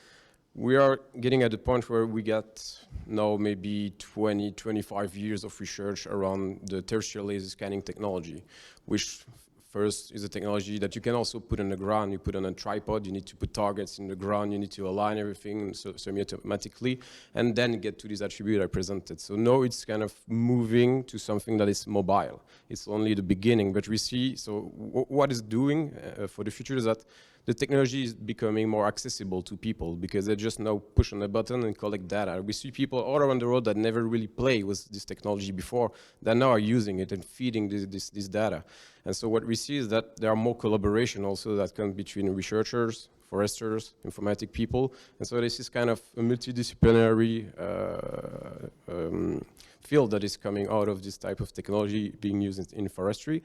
we are getting at the point where we got now maybe 20, 25 years of research around the terrestrial laser scanning technology, which first is a technology that you can also put on the ground. You put on a tripod, you need to put targets in the ground, you need to align everything semi-automatically, and then get to this attribute I presented. So now it's kind of moving to something that is mobile. It's only the beginning, but we see, so what it's doing for the future is that the technology is becoming more accessible to people because they just now push on a button and collect data. We see people all around the world that never really play with this technology before that now are using it and feeding this data. And so what we see is that there are more collaboration also that comes between researchers, foresters, informatic people. And so this is kind of a multidisciplinary field that is coming out of this type of technology being used in forestry.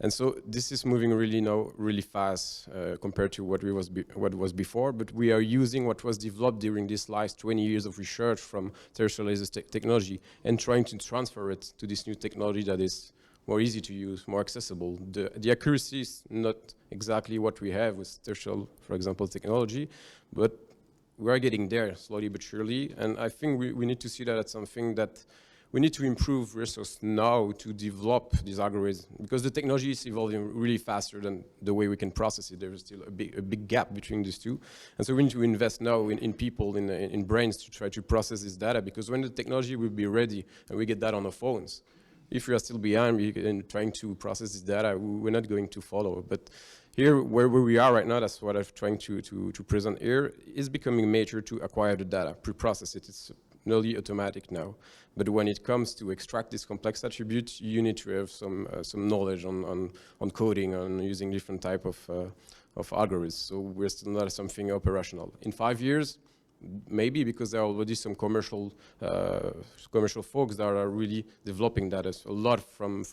And so this is moving really fast compared to what was before, but we are using what was developed during these last 20 years of research from terrestrial laser technology and trying to transfer it to this new technology that is more easy to use, more accessible. The accuracy is not exactly what we have with terrestrial, for example, technology, but we are getting there slowly but surely. And I think we need to see that as something that we need to improve resources now to develop these algorithms because the technology is evolving really faster than the way we can process it. There is still a big gap between these two. And so we need to invest now in people, in brains to try to process this data because when the technology will be ready and we get that on our phones, if we are still behind in trying to process this data, we're not going to follow. But here, where we are right now, that's what I'm trying to present here, is becoming major to acquire the data, pre-process it. It's nearly automatic now. But when it comes to extract these complex attributes, you need to have some knowledge on coding, on using different type of algorithms. So we're still not something operational. In 5 years, maybe because there are already some commercial folks that are really developing data. So a lot from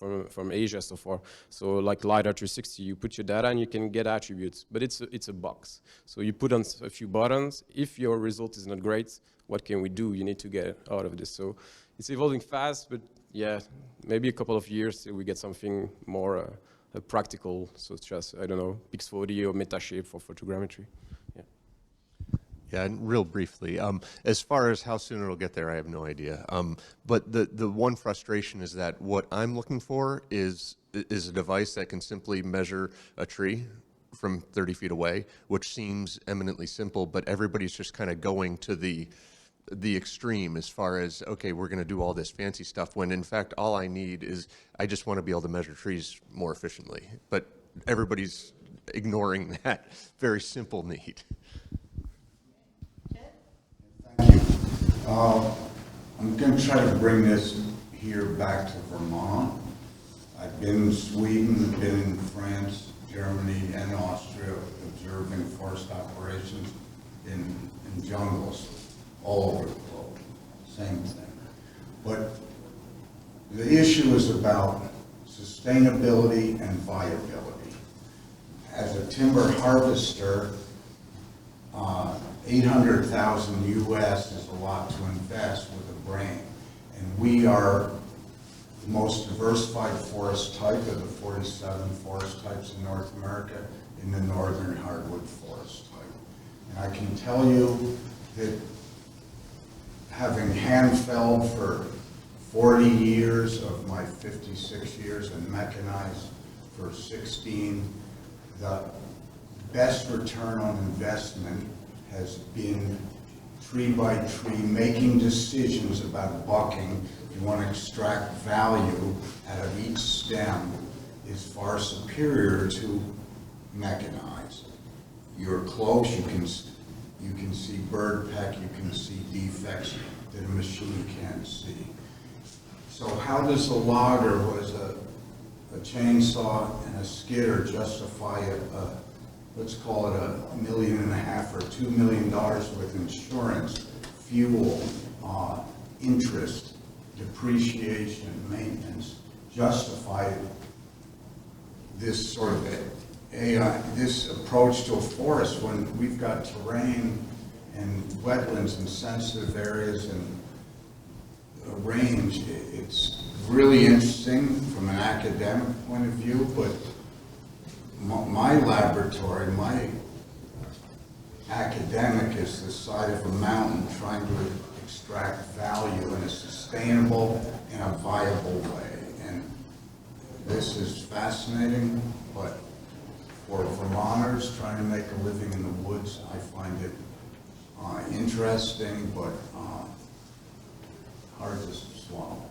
Asia so far. So like LiDAR 360, you put your data and you can get attributes, but it's a box. So you put on a few buttons. If your result is not great, what can we do? You need to get out of this. So it's evolving fast, but yeah, maybe a couple of years till we get something more practical, such as, I don't know, Pix4D or Metashape for photogrammetry. Yeah, and real briefly, as far as how soon it'll get there, I have no idea. But the one frustration is that what I'm looking for is a device that can simply measure a tree from 30 feet away, which seems eminently simple, but everybody's just kind of going to the extreme as far as, okay, we're going to do all this fancy stuff, when in fact all I need is, I just want to be able to measure trees more efficiently. But everybody's ignoring that very simple need. Thank you. I'm going to try to bring this here back to Vermont. I've been in Sweden, been in France, Germany, and Austria observing forest operations in jungles all over the globe. Same thing. But the issue is about sustainability and viability. As a timber harvester, 800,000 US is a lot to invest with a brain. And we are the most diversified forest type of the 47 forest types in North America in the northern hardwood forest type. And I can tell you that having hand-felled for 40 years of my 56 years and mechanized for 16, the best return on investment has been tree by tree, making decisions about bucking. If you want to extract value out of each stem is far superior to mechanized. You're close, you can see bird peck, you can see defects that a machine can't see. So how does a logger with a chainsaw and a skidder justify let's call it $1.5 million or $2 million with insurance fuel, interest, depreciation, maintenance justify this sort of this approach to a forest when we've got terrain and wetlands and sensitive areas and range. It's really interesting from an academic point of view, but my laboratory, my academic is the side of a mountain trying to extract value in a sustainable and a viable way. And this is fascinating, but for Vermonters trying to make a living in the woods, I find it interesting, but hard to swallow.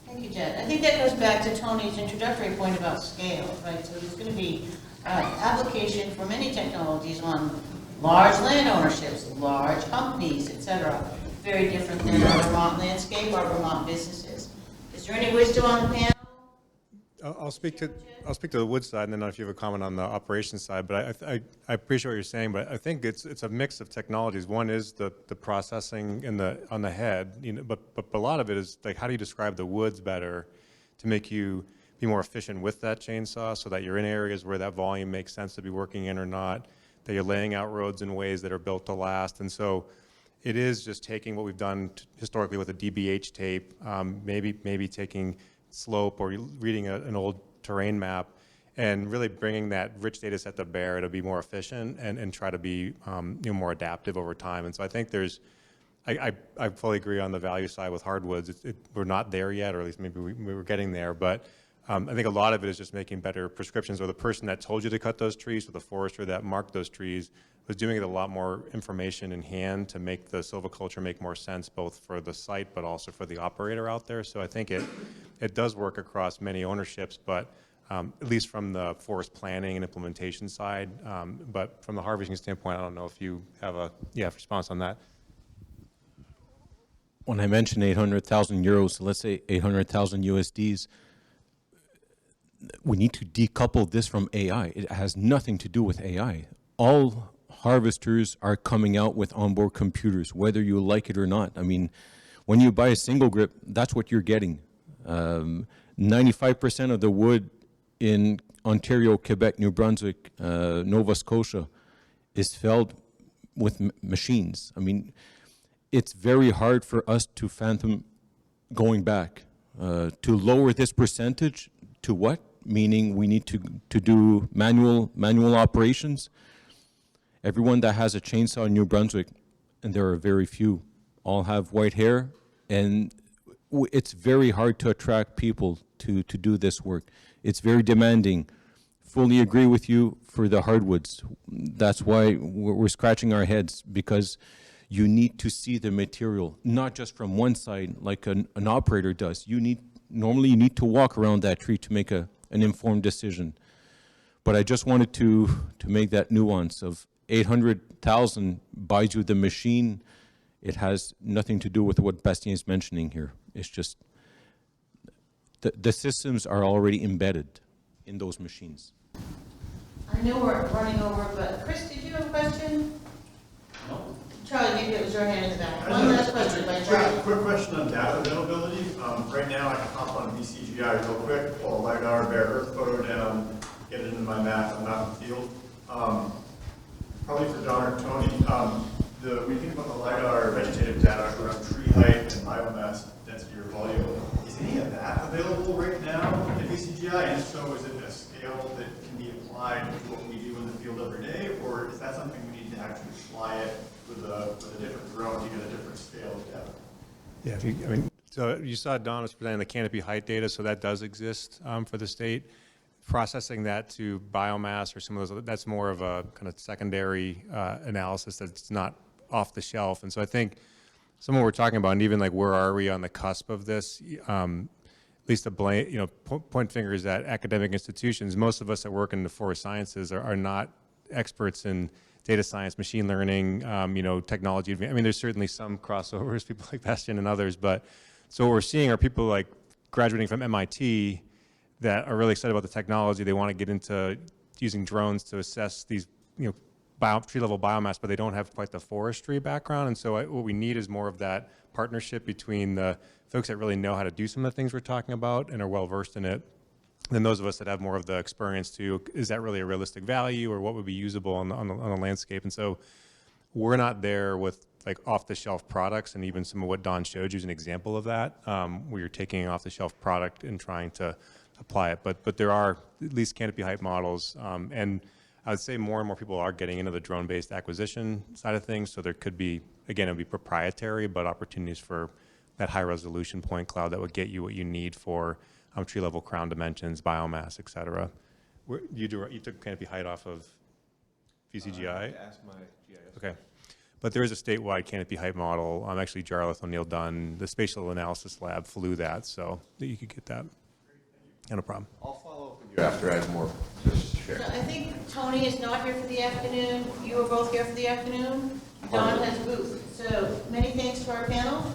Thank you, Jed. I think that goes back to Tony's introductory point about scale, right? So there's going to be application for many technologies on large land ownerships, large companies, et cetera. Very different than our Vermont landscape, our Vermont businesses. Is there any wisdom on the panel? I'll speak to the wood side, and then if you have a comment on the operations side. But I appreciate what you're saying, but I think it's a mix of technologies. One is the processing on the head, you know, but a lot of it is like, how do you describe the woods better to make you be more efficient with that chainsaw, so that you're in areas where that volume makes sense to be working in or not, that you're laying out roads in ways that are built to last. And so it is just taking what we've done historically with a DBH tape, maybe taking slope or reading an old terrain map and really bringing that rich data set to bear to be more efficient and try to be more adaptive over time. And so I think I fully agree on the value side with hardwoods. We're not there yet, or at least maybe we were getting there, but I think a lot of it is just making better prescriptions, or the person that told you to cut those trees, or the forester that marked those trees, was doing it a lot more information in hand to make the silviculture make more sense, both for the site but also for the operator out there. So I think it does work across many ownerships, but at least from the forest planning and implementation side. But from the harvesting standpoint, I don't know if you have a response on that. When I mentioned 800,000 euros, so let's say 800,000 USDs, we need to decouple this from AI. It has nothing to do with AI. All harvesters are coming out with onboard computers, whether you like it or not. I mean, when you buy a single grip, that's what you're getting. 95% of the wood in Ontario, Quebec, New Brunswick, Nova Scotia is felled with machines. I mean, it's very hard for us to fathom going back. To lower this percentage to what? Meaning we need to do manual operations. Everyone that has a chainsaw in New Brunswick, and there are very few, all have white hair, and it's very hard to attract people to do this work. It's very demanding. Fully agree with you for the hardwoods. That's why we're scratching our heads, because you need to see the material, not just from one side like an operator does. Normally you need to walk around that tree to make an informed decision. But I just wanted to make that nuance of 800,000 buys you the machine. It has nothing to do with what Bastien is mentioning here. It's just the systems are already embedded in those machines. I know we're running over, but Chris, did you have a question? No. Charlie, maybe it was your hand in the back. One last question by Charlie. Quick question on data availability. Right now I can hop on VCGI real quick, pull a LiDAR, bear earth photo down, get it into my map. I'm out in the field. Probably for Don or Tony, we think about the LiDAR vegetative data around tree height and biomass density or volume. Is any of that available right now in VCGI? And if so, is it a scale that can be applied to what we do in the field every day, or is that something we need to actually fly it with a different drone to get a different scale of data? Yeah, so you saw Don was presenting the canopy height data, so that does exist for the state. Processing that to biomass or some of those, that's more of a kind of secondary analysis that's not off the shelf. And so I think some of what we're talking about, and even like where are we on the cusp of this, at least point fingers at academic institutions. Most of us that work in the forest sciences are not experts in data science, machine learning, technology. I mean, there's certainly some crossovers, people like Bastien and others, but so what we're seeing are people like graduating from MIT that are really excited about the technology. They want to get into using drones to assess these, tree level biomass, but they don't have quite the forestry background. And so what we need is more of that partnership between the folks that really know how to do some of the things we're talking about and are well versed in it, then those of us that have more of the experience too. Is that really a realistic value, or what would be usable on the landscape? And so we're not there with like off-the-shelf products, and even some of what Don showed you is an example of that, where you're taking an off-the-shelf product and trying to apply it. But there are at least canopy height models, and I would say more and more people are getting into the drone-based acquisition side of things. So there could be, again, it would be proprietary, but opportunities for that high-resolution point cloud that would get you what you need for tree-level crown dimensions, biomass, et cetera. You took canopy height off of VCGI? Ask my GIS. Okay. But there is a statewide canopy height model. Actually, Jarlath O'Neill Dunn, the Spatial Analysis Lab, flew that, so that you could get that. No problem. I'll follow up with you after I have more to share. So I think Tony is not here for the afternoon. You are both here for the afternoon. Don has a booth. So many thanks to our panel.